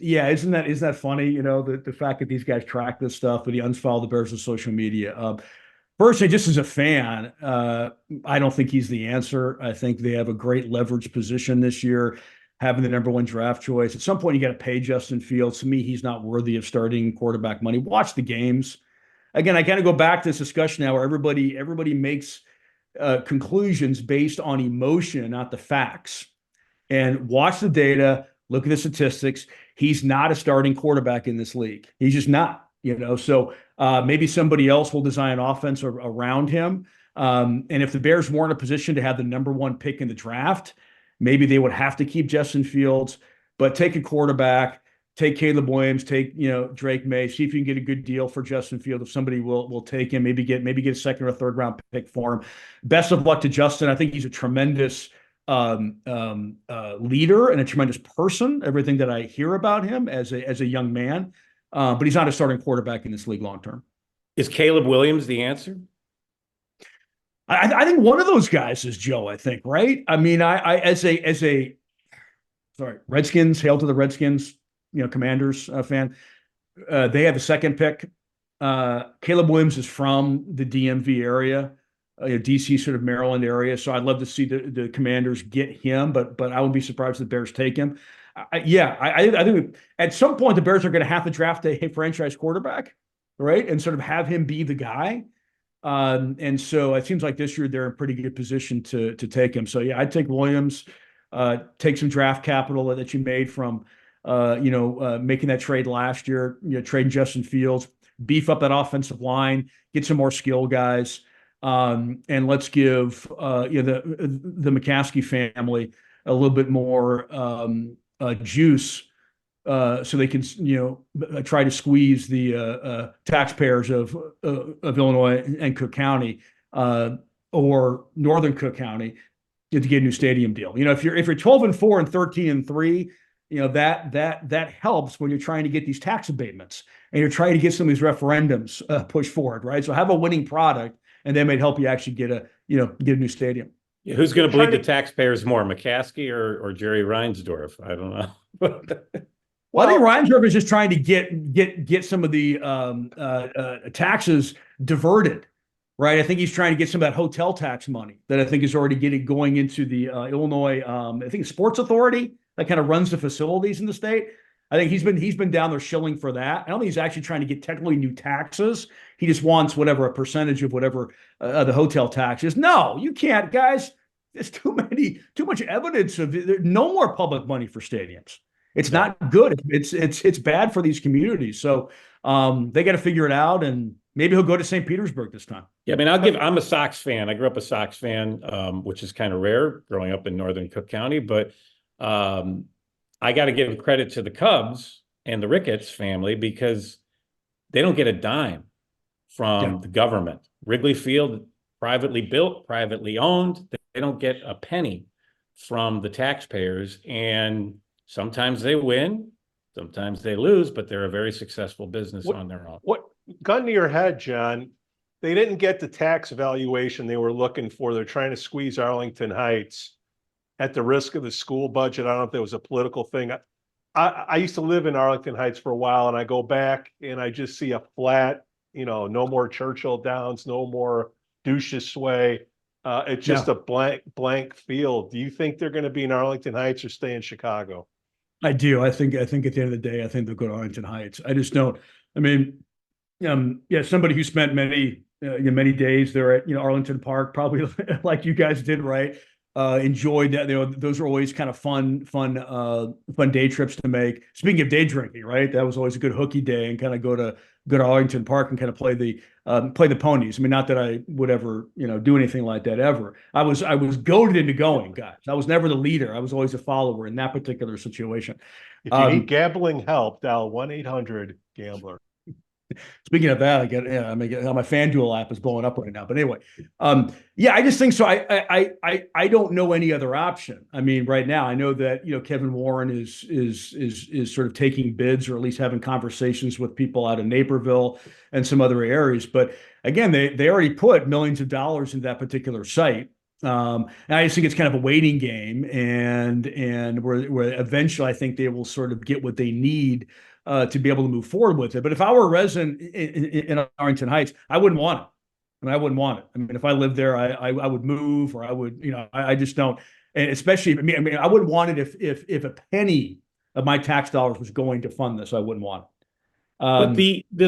yeah, isn't that funny? The fact that these guys track this stuff, but he unfollow the Bears on social media. Personally, just as a fan, I don't think he's the answer. I think they have a great leverage position this year, having the number one draft choice. At some point, you got to pay Justin Fields. To me, he's not worthy of starting quarterback money. Watch the games. Again, I kind of go back to this discussion now where everybody makes conclusions based on emotion, not the facts. And watch the data, look at the statistics. He's not a starting quarterback in this league. He's just not. So maybe somebody else will design an offense around him. And if the Bears weren't in a position to have the number one pick in the draft, maybe they would have to keep Justin Fields, but take a quarterback, take Caleb Williams, take Drake May, see if you can get a good deal for Justin Fields. If somebody will take him, maybe get a second or third round pick for him. Best of luck to Justin. I think he's a tremendous leader and a tremendous person. Everything that I hear about him as a young man. But he's not a starting quarterback in this league long term. Is Caleb Williams the answer? I think one of those guys is Joe. I think, right? I mean, Redskins, hail to the Redskins, Commanders fan. They have the second pick. Caleb Williams is from the DMV area, DC sort of Maryland area. So I'd love to see the Commanders get him, but I wouldn't be surprised if the Bears take him. I think at some point the Bears are going to have to draft a franchise quarterback, right? And sort of have him be the guy. And so it seems like this year they're in pretty good position to take him. So yeah, I'd take Williams, take some draft capital that you made from, making that trade last year, trading Justin Fields, beef up that offensive line, get some more skill guys. And let's give, the McCaskey family a little bit more, juice so they can try to squeeze the taxpayers of Illinois and Cook County or Northern Cook County to get a new stadium deal. If you're 12-4 and 13-3, that helps when you're trying to get these tax abatements and you're trying to get some of these referendums pushed forward, right? So have a winning product, and that might help you actually get a new stadium. Yeah, who's going to bleed the taxpayers more, McCaskey or Jerry Reinsdorf? I don't know. Well, I think Reinsdorf is just trying to get some of the taxes diverted, right? I think he's trying to get some of that hotel tax money that I think is already going into the Illinois, I think Sports Authority that kind of runs the facilities in the state. I think he's been down there shilling for that. I don't think he's actually trying to get technically new taxes. He just wants a percentage of whatever the hotel tax is. No, you can't, guys. There's too much evidence of no more public money for stadiums. It's not good. It's bad for these communities. So they got to figure it out, and maybe he'll go to St. Petersburg this time. Yeah, I mean, I'm a Sox fan. I grew up a Sox fan, which is kind of rare growing up in Northern Cook County, but I got to give credit to the Cubs and the Ricketts family because they don't get a dime from the government. Wrigley Field, privately built, privately owned. They don't get a penny from the taxpayers. And sometimes they win, sometimes they lose, but they're a very successful business on their own. What gun to your head, John? They didn't get the tax valuation they were looking for. They're trying to squeeze Arlington Heights at the risk of the school budget. I don't know if there was a political thing. I used to live in Arlington Heights for a while, and I go back and I just see a flat, no more Churchill Downs, no more Duchess Way. It's just a blank field. Do you think they're going to be in Arlington Heights or stay in Chicago? I do. I think at the end of the day, I think they'll go to Arlington Heights. I just don't. I mean, somebody who spent many days there at Arlington Park, probably like you guys did, right? Enjoyed that. Those are always kind of fun day trips to make. Speaking of day drinking, right? That was always a good hooky day, and kind of go to Arlington Park and kind of play the ponies. I mean, not that I would ever do anything like that ever. I was goaded into going, guys. I was never the leader. I was always a follower in that particular situation. If you need gambling help, dial 1-800-GAMBLER. Speaking of that, my FanDuel app is blowing up right now. But anyway, I just think so. I don't know any other option. I mean, right now, I know that Kevin Warren is sort of taking bids, or at least having conversations with people out of Naperville and some other areas. But again, they already put millions of dollars in that particular site. And I just think it's kind of a waiting game, and where eventually I think they will sort of get what they need to be able to move forward with it. But if I were a resident in Arlington Heights, I wouldn't want it. I wouldn't want it. I mean, if I lived there, I would move, or I would, I just don't. And especially, I wouldn't want it if a penny of my tax dollars was going to fund this. I wouldn't want it. But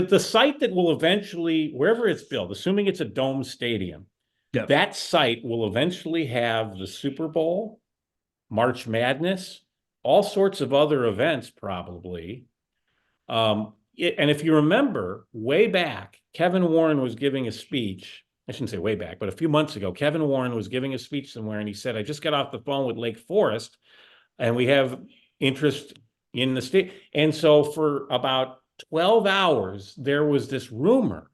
the site that will eventually, wherever it's built, assuming it's a dome stadium, that site will eventually have the Super Bowl, March Madness, all sorts of other events probably. And if you remember, way back, Kevin Warren was giving a speech. I shouldn't say way back, but a few months ago, Kevin Warren was giving a speech somewhere, and he said, I just got off the phone with Lake Forest, and we have interest in the state. And so for about 12 hours, there was this rumor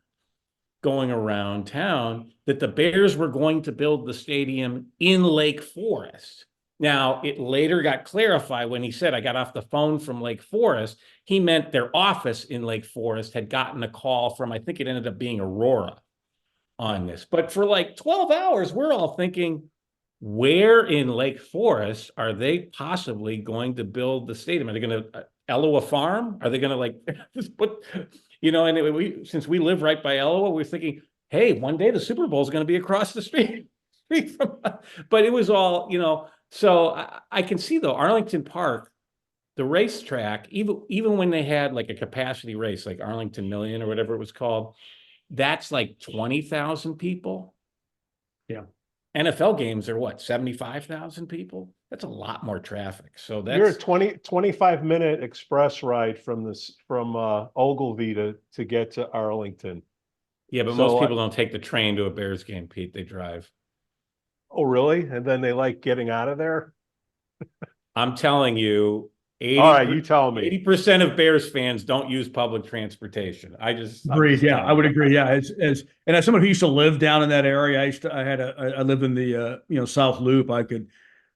going around town that the Bears were going to build the stadium in Lake Forest. Now, it later got clarified when he said, I got off the phone from Lake Forest. He meant their office in Lake Forest had gotten a call from, I think it ended up being Aurora on this. But for like 12 hours, we're all thinking, where in Lake Forest are they possibly going to build the stadium? Are they going to Ellowa Farm? Are they going to just put, and since we live right by Ellowa, we're thinking, hey, one day the Super Bowl is going to be across the street from, but it was all, so I can see, though, Arlington Park, the racetrack, even when they had like a capacity race, like Arlington Million or whatever it was called, that's like 20,000 people. Yeah. NFL games are what, 75,000 people? That's a lot more traffic. So that's... You're a 25-minute express ride from Ogilvie to get to Arlington. Yeah, but most people don't take the train to a Bears game, Pete. They drive. Oh, really? And then they like getting out of there? I'm telling you, 80, all right, you tell me. 80% of Bears fans don't use public transportation. I agree. Yeah, I would agree. Yeah, as someone who used to live down in that area, I live in the South Loop. I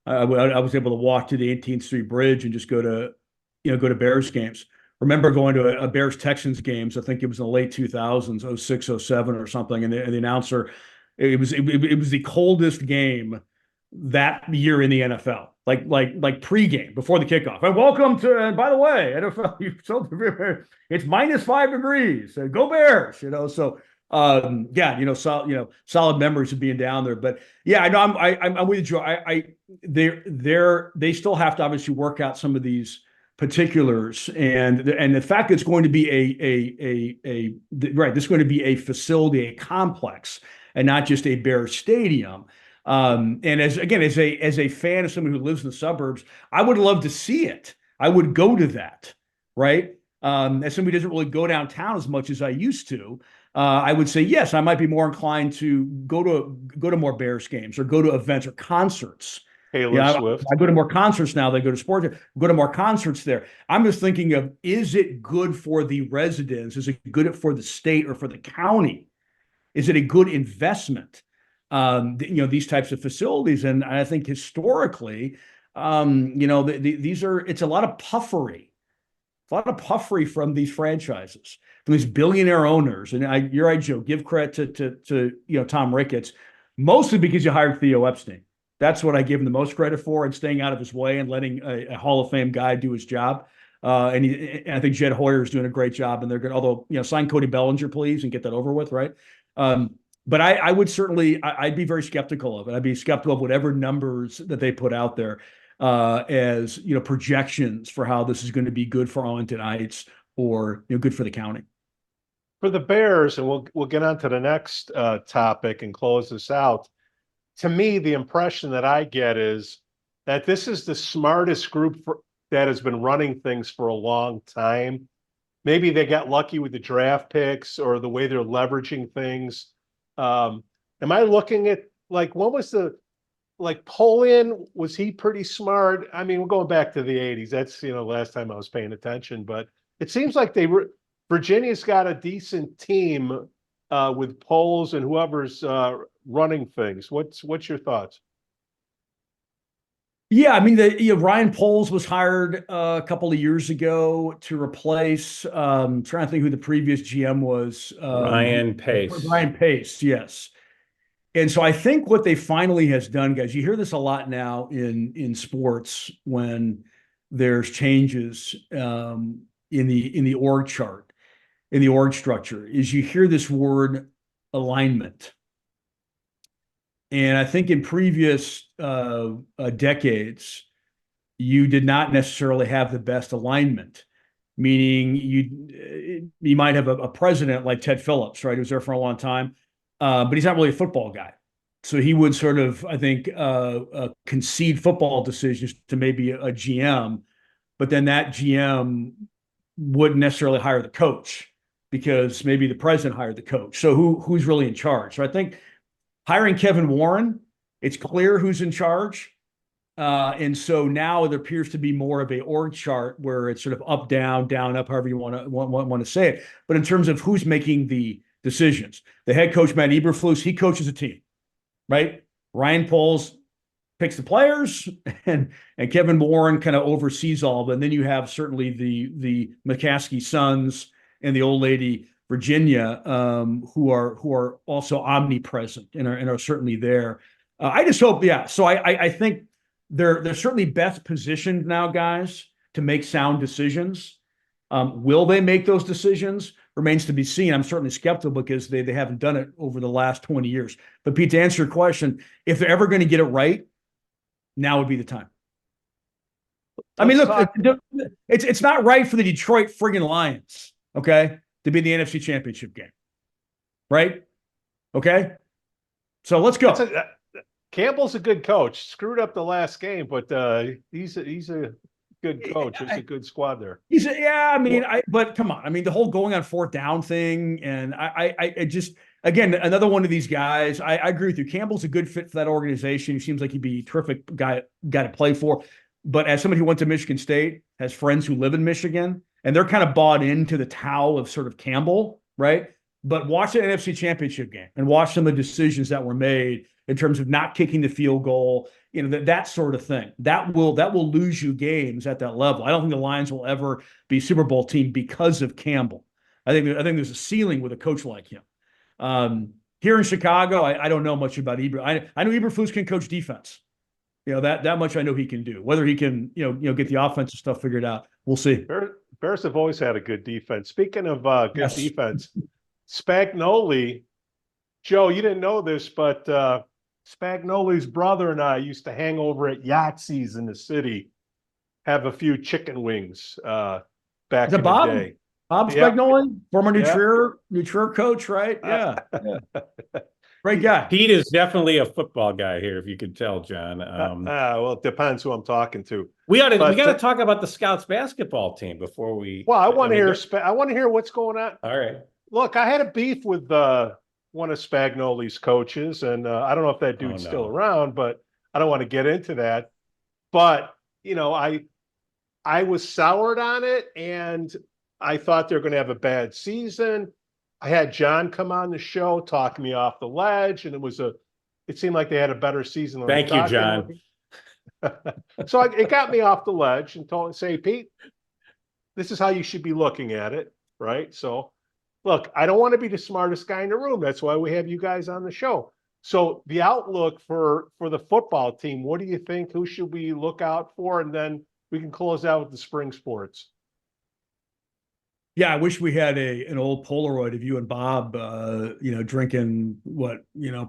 was able to walk to the 18th Street Bridge and just go to Bears games. Remember going to a Bears Texans games? I think it was in the late 2000s, 06, 07 or something, and the announcer. It was the coldest game that year in the NFL, like pregame before the kickoff. And welcome to, and by the way, NFL, it's -5 degrees. Go Bears, So solid memories of being down there. But yeah, I know I'm with you, Joe. They still have to obviously work out some of these particulars, and the fact that it's going to be this is going to be a facility, a complex, and not just a Bears stadium. And as a fan of someone who lives in the suburbs, I would love to see it. I would go to that, right? As somebody who doesn't really go downtown as much as I used to, I would say yes. I might be more inclined to go to more Bears games, or go to events or concerts. Taylor Swift. I go to more concerts now. They go to sports. Go to more concerts there. I'm just thinking of, is it good for the residents? Is it good for the state or for the county? Is it a good investment? These types of facilities, and I think historically, it's a lot of puffery. A lot of puffery from these franchises, from these billionaire owners. And you're right, Joe. Give credit to Tom Ricketts, mostly because you hired Theo Epstein. That's what I give him the most credit for, and staying out of his way and letting a Hall of Fame guy do his job. And I think Jed Hoyer is doing a great job, and they're good. Although sign Cody Bellinger, please, and get that over with, right? But I would certainly, I'd be very skeptical of it. I'd be skeptical of whatever numbers that they put out there as, projections for how this is going to be good for Arlington Heights or, good for the county. For the Bears, and we'll get on to the next topic and close this out. To me, the impression that I get is that this is the smartest group that has been running things for a long time. Maybe they got lucky with the draft picks or the way they're leveraging things. Am I looking at what was Polian? Was he pretty smart? I mean, we're going back to the 80s. That's, last time I was paying attention, but it seems like Virginia's got a decent team with Poles and whoever's running things. What's your thoughts? Yeah, I mean, Ryan Poles was hired a couple of years ago to replace. Trying to think who the previous GM was. Ryan Pace. Ryan Pace, yes. And so I think what they finally has done, guys, you hear this a lot now in sports when there's changes in the org chart, in the org structure, is you hear this word alignment. And I think in previous decades, you did not necessarily have the best alignment, meaning you might have a president like Ted Phillips, right, who was there for a long time, but he's not really a football guy. So he would sort of, I think, concede football decisions to maybe a GM, but then that GM wouldn't necessarily hire the coach because maybe the president hired the coach. So who's really in charge? So I think hiring Kevin Warren, it's clear who's in charge. And so now there appears to be more of a org chart where it's sort of up, down, up, however you want to say it. But in terms of who's making the decisions, the head coach, Matt Eberflus, he coaches a team, right? Ryan Poles picks the players and Kevin Warren kind of oversees all of it. And then you have certainly the McCaskey sons and the old lady Virginia, who are also omnipresent and are certainly there. I just hope, yeah. So I think they're certainly best positioned now, guys, to make sound decisions. Will they make those decisions? Remains to be seen. I'm certainly skeptical because they haven't done it over the last 20 years. But Pete, to answer your question, if they're ever going to get it right, now would be the time. I mean, look, it's not right for the Detroit friggin' Lions, okay, to be in the NFC Championship game, right? Okay, so let's go. Campbell's a good coach. Screwed up the last game, but he's a good coach. There's a good squad there. But come on. I mean, the whole going on fourth down thing, and I just, again, another one of these guys. I agree with you. Campbell's a good fit for that organization. He seems like he'd be a terrific guy to play for. But as somebody who went to Michigan State, has friends who live in Michigan, and they're kind of bought into the towel of sort of Campbell, right? But watch the NFC Championship game and watch some of the decisions that were made in terms of not kicking the field goal, that sort of thing. That will lose you games at that level. I don't think the Lions will ever be a Super Bowl team because of Campbell. I think there's a ceiling with a coach like him. Here in Chicago, I don't know much about Eberflus. I know Eberflus can coach defense. That much I know he can do. Whether he can, get the offensive stuff figured out, we'll see. Bears have always had a good defense. Speaking of good defense, Spagnoli, Joe, you didn't know this, but Spagnoli's brother and I used to hang over at Yahtzee's in the city, have a few chicken wings back in the day. Bob Spagnoli, former New Trier coach, right? Yeah. Great guy. Pete is definitely a football guy here, if you could tell, John. Well, it depends who I'm talking to. We got to talk about the Scouts basketball team before we. Well, I want to hear what's going on. All right. Look, I had a beef with one of Spagnoli's coaches, and I don't know if that dude's still around, but I don't want to get into that. But I was soured on it, and I thought they were going to have a bad season. I had John come on the show, talk me off the ledge, and it seemed like they had a better season than Thank you, John. So it got me off the ledge and say, Pete, this is how you should be looking at it, right? So, look, I don't want to be the smartest guy in the room. That's why we have you guys on the show. So the outlook for the football team, what do you think? Who should we look out for? And then we can close out with the spring sports. Yeah, I wish we had an old Polaroid of you and Bob, drinking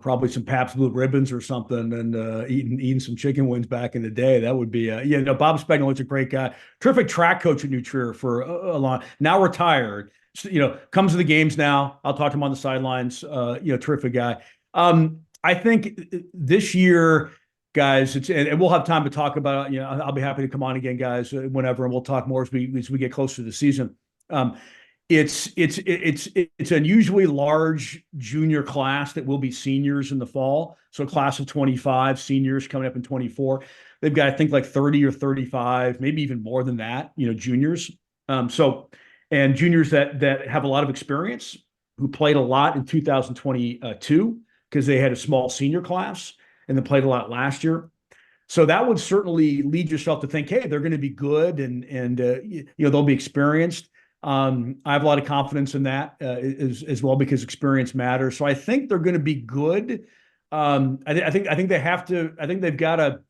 probably some Pabst Blue Ribbons or something, and eating some chicken wings back in the day. That would be, Bob Spagnoli's a great guy, terrific track coach at New Trier for a long, now retired. So, comes to the games now. I'll talk to him on the sidelines. Terrific guy. I think this year, guys, and we'll have time to talk about. I'll be happy to come on again, guys, whenever, and we'll talk more as we get closer to the season. It's unusually large junior class that will be seniors in the fall. So class of 25 seniors coming up in 24. They've got, I think, like 30 or 35, maybe even more than that, juniors. And juniors that have a lot of experience, who played a lot in 2022 because they had a small senior class and then played a lot last year. So that would certainly lead yourself to think, hey, they're going to be good and they'll be experienced. I have a lot of confidence in that as well, because experience matters. So I think they're going to be good. I think they have to. I think they've got to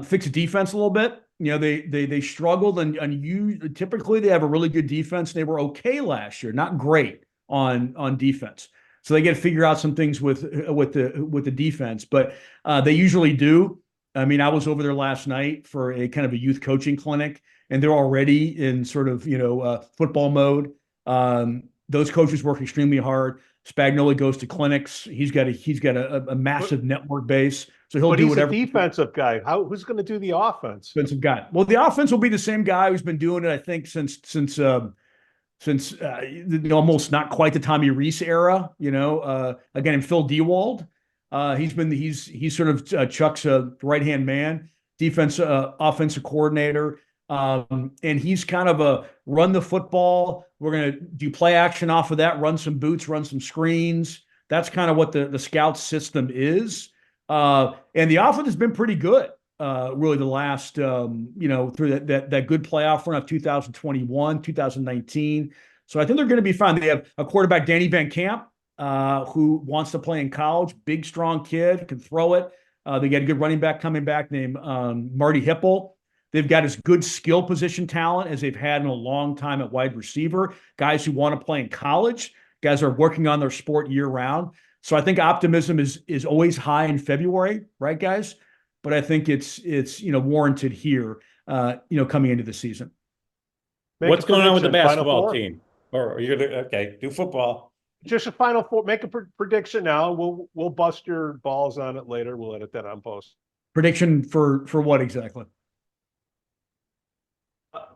fix defense a little bit. They struggled, and typically they have a really good defense. They were okay last year, not great on defense. So they got to figure out some things with the defense, but they usually do. I mean, I was over there last night for a kind of a youth coaching clinic, and they're already in sort of, football mode. Those coaches work extremely hard. Spagnoli goes to clinics. He's got a massive network base, so he'll do whatever. He's a defensive guy. Who's going to do the offense? Defensive guy. Well, the offense will be the same guy who's been doing it, I think, since almost not quite the Tommy Rees era. Again, and Phil Dewald. He's sort of Chuck's right-hand man, offensive coordinator. And he's kind of a run the football. We're going to do play action off of that, run some boots, run some screens. That's kind of what the Scouts system is. And the offense has been pretty good, really the last, through that good playoff run of 2021, 2019. So I think they're going to be fine. They have a quarterback, Danny Van Camp, who wants to play in college, big, strong kid, can throw it. They got a good running back coming back named Marty Hipple. They've got as good skill position talent as they've had in a long time at wide receiver, guys who want to play in college, guys are working on their sport year round. So I think optimism is always high in February, right, guys? But I think it's warranted here, coming into the season. What's going on with the basketball team? Or you're gonna do football? Just a Final Four. Make a prediction now. We'll bust your balls on it later. We'll edit that on post. Prediction for what exactly?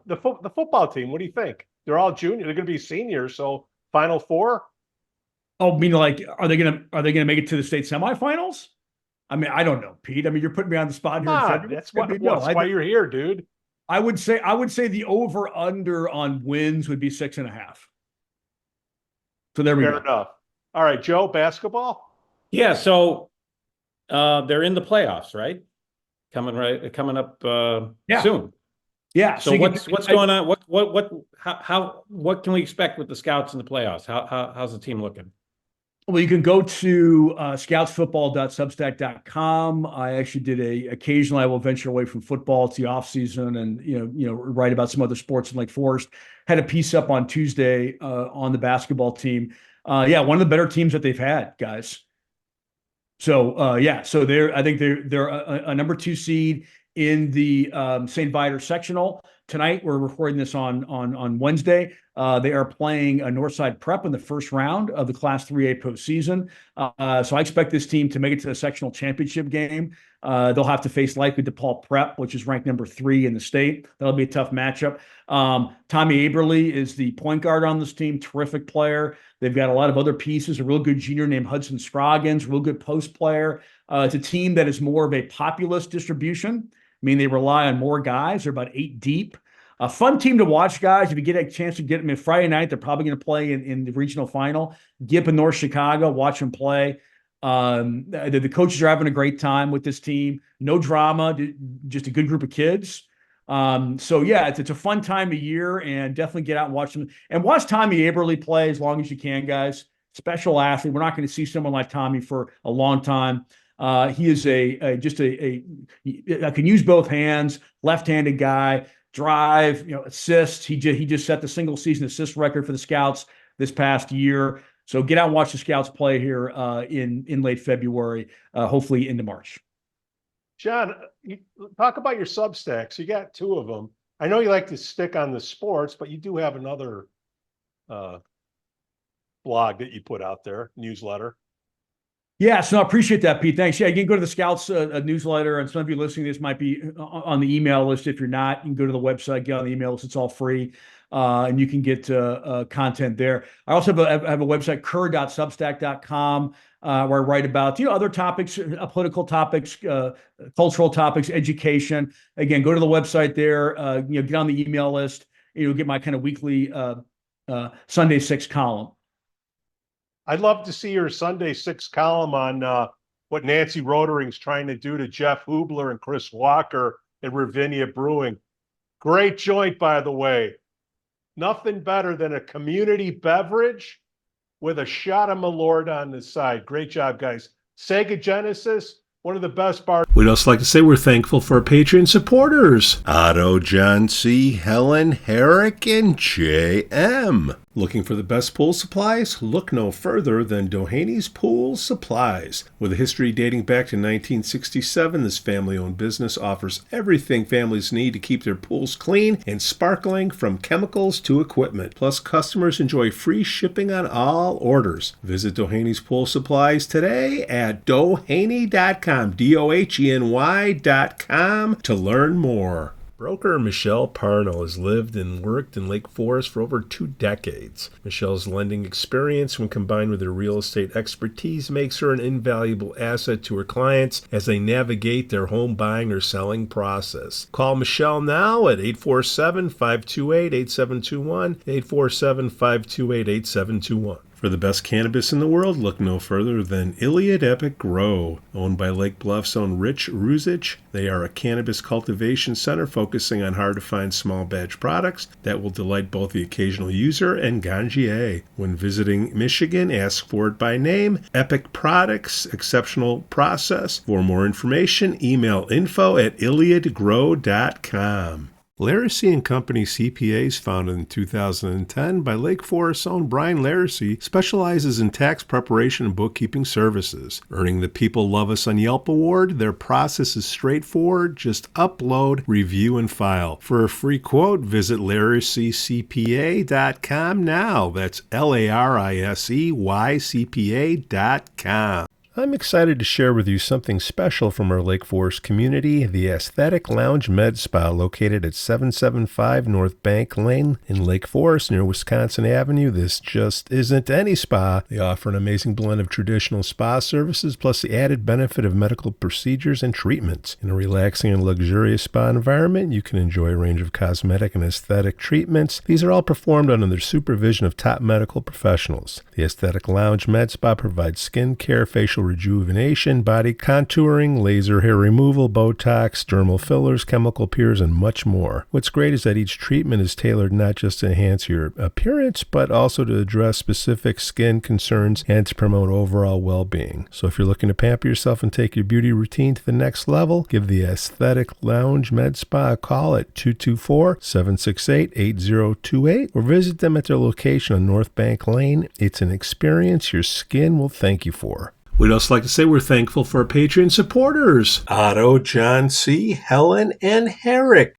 The football team. What do you think? They're all junior. They're going to be seniors. So Final Four. Oh, I mean, like, are they gonna make it to the state semifinals? I mean, I don't know, Pete. I mean, you're putting me on the spot here. That's why you're here, dude. I would say the over under on wins would be 6.5. So there we go. Fair enough. All right, Joe, basketball. Yeah, so they're in the playoffs, right? Coming up soon. Yeah. So what's going on? What can we expect with the Scouts in the playoffs? How's the team looking? Well, you can go to scoutsfootball.substack.com. I actually did occasionally I will venture away from football. It's the off season, and write about some other sports in Lake Forest. Had a piece up on Tuesday on the basketball team. One of the better teams that they've had, guys. So so I think they're a number 2 seed in the St. Viator sectional. Tonight, we're recording this on Wednesday. They are playing a Northside Prep in the first round of the Class 3A postseason. So I expect this team to make it to the sectional championship game. They'll have to face likely DePaul Prep, which is ranked number 3 in the state. That'll be a tough matchup. Tommie Aberle is the point guard on this team, terrific player. They've got a lot of other pieces, a real good junior named Hudson Scroggins, real good post player. It's a team that is more of a populous distribution. I mean, they rely on more guys. They're about 8 deep. A fun team to watch, guys. If you get a chance to get them in Friday night, they're probably going to play in the regional final. Get up in North Chicago, watch them play. The coaches are having a great time with this team. No drama, just a good group of kids. It's a fun time of year, and definitely get out and watch them. And watch Tommie Aberle play as long as you can, guys. Special athlete. We're not going to see someone like Tommie for a long time. He is I can use both hands, left-handed guy, drive, assists. He just set the single season assist record for the Scouts this past year. So get out and watch the Scouts play here in late February, hopefully into March. Jon, talk about your Substacks. You got 2 of them. I know you like to stick on the sports, but you do have another blog that you put out there, newsletter. Yeah, so I appreciate that, Pete. Thanks. Yeah, you can go to the Scouts newsletter, and some of you listening to this might be on the email list. If you're not, you can go to the website, get on the email list. It's all free, and you can get content there. I also have a website, kerr.substack.com, where I write about other topics, political topics, cultural topics, education. Again, go to the website there. Get on the email list. You'll get my kind of weekly Sunday 6 column. I'd love to see your Sunday 6 column on what Nancy Rodering's trying to do to Jeff Hubler and Chris Walker at Ravinia Brewing. Great joint, by the way. Nothing better than a community beverage with a shot of Malort on the side. Great job, guys. Sega Genesis, one of the best bars. We'd also like to say we're thankful for our Patreon supporters, Otto, John C., Helen, Herrick, and J.M. Looking for the best pool supplies? Look no further than Dohany's Pool Supplies. With a history dating back to 1967, this family-owned business offers everything families need to keep their pools clean and sparkling, from chemicals to equipment. Plus, customers enjoy free shipping on all orders. Visit Dohany's Pool Supplies today at doheny.com, DOHENY.com, to learn more. Broker Michelle Parnell has lived and worked in Lake Forest for over 2 decades. Michelle's lending experience, when combined with her real estate expertise, makes her an invaluable asset to her clients as they navigate their home buying or selling process. Call Michelle now at 847-528-8721, 847-528-8721. For the best cannabis in the world, look no further than Iliad Epic Grow. Owned by Lake Bluff's own Rich Ruzich, they are a cannabis cultivation center focusing on hard-to-find small batch products that will delight both the occasional user and ganjier. When visiting Michigan, ask for it by name. Epic Products, exceptional process. For more information, email info@iliadgrow.com. Laracy & Company CPAs, founded in 2010 by Lake Forest's own Brian Laracy, specializes in tax preparation and bookkeeping services. Earning the People Love Us on Yelp award, their process is straightforward. Just upload, review, and file. For a free quote, visit LaracyCPA.com now. That's LARISEYCPA.com. I'm excited to share with you something special from our Lake Forest community, the Aesthetic Lounge Med Spa, located at 775 North Bank Lane in Lake Forest near Wisconsin Avenue. This just isn't any spa. They offer an amazing blend of traditional spa services, plus the added benefit of medical procedures and treatments. In a relaxing and luxurious spa environment, you can enjoy a range of cosmetic and aesthetic treatments. These are all performed under the supervision of top medical professionals. The Aesthetic Lounge Med Spa provides skin care, facial rejuvenation, body contouring, laser hair removal, Botox, dermal fillers, chemical peels, and much more. What's great is that each treatment is tailored not just to enhance your appearance, but also to address specific skin concerns and to promote overall well-being. So if you're looking to pamper yourself and take your beauty routine to the next level, give the Aesthetic Lounge Med Spa a call at 224-768-8028 or visit them at their location on North Bank Lane. It's an experience your skin will thank you for. We'd also like to say we're thankful for our Patreon supporters, Otto, John C., Helen, and Herrick.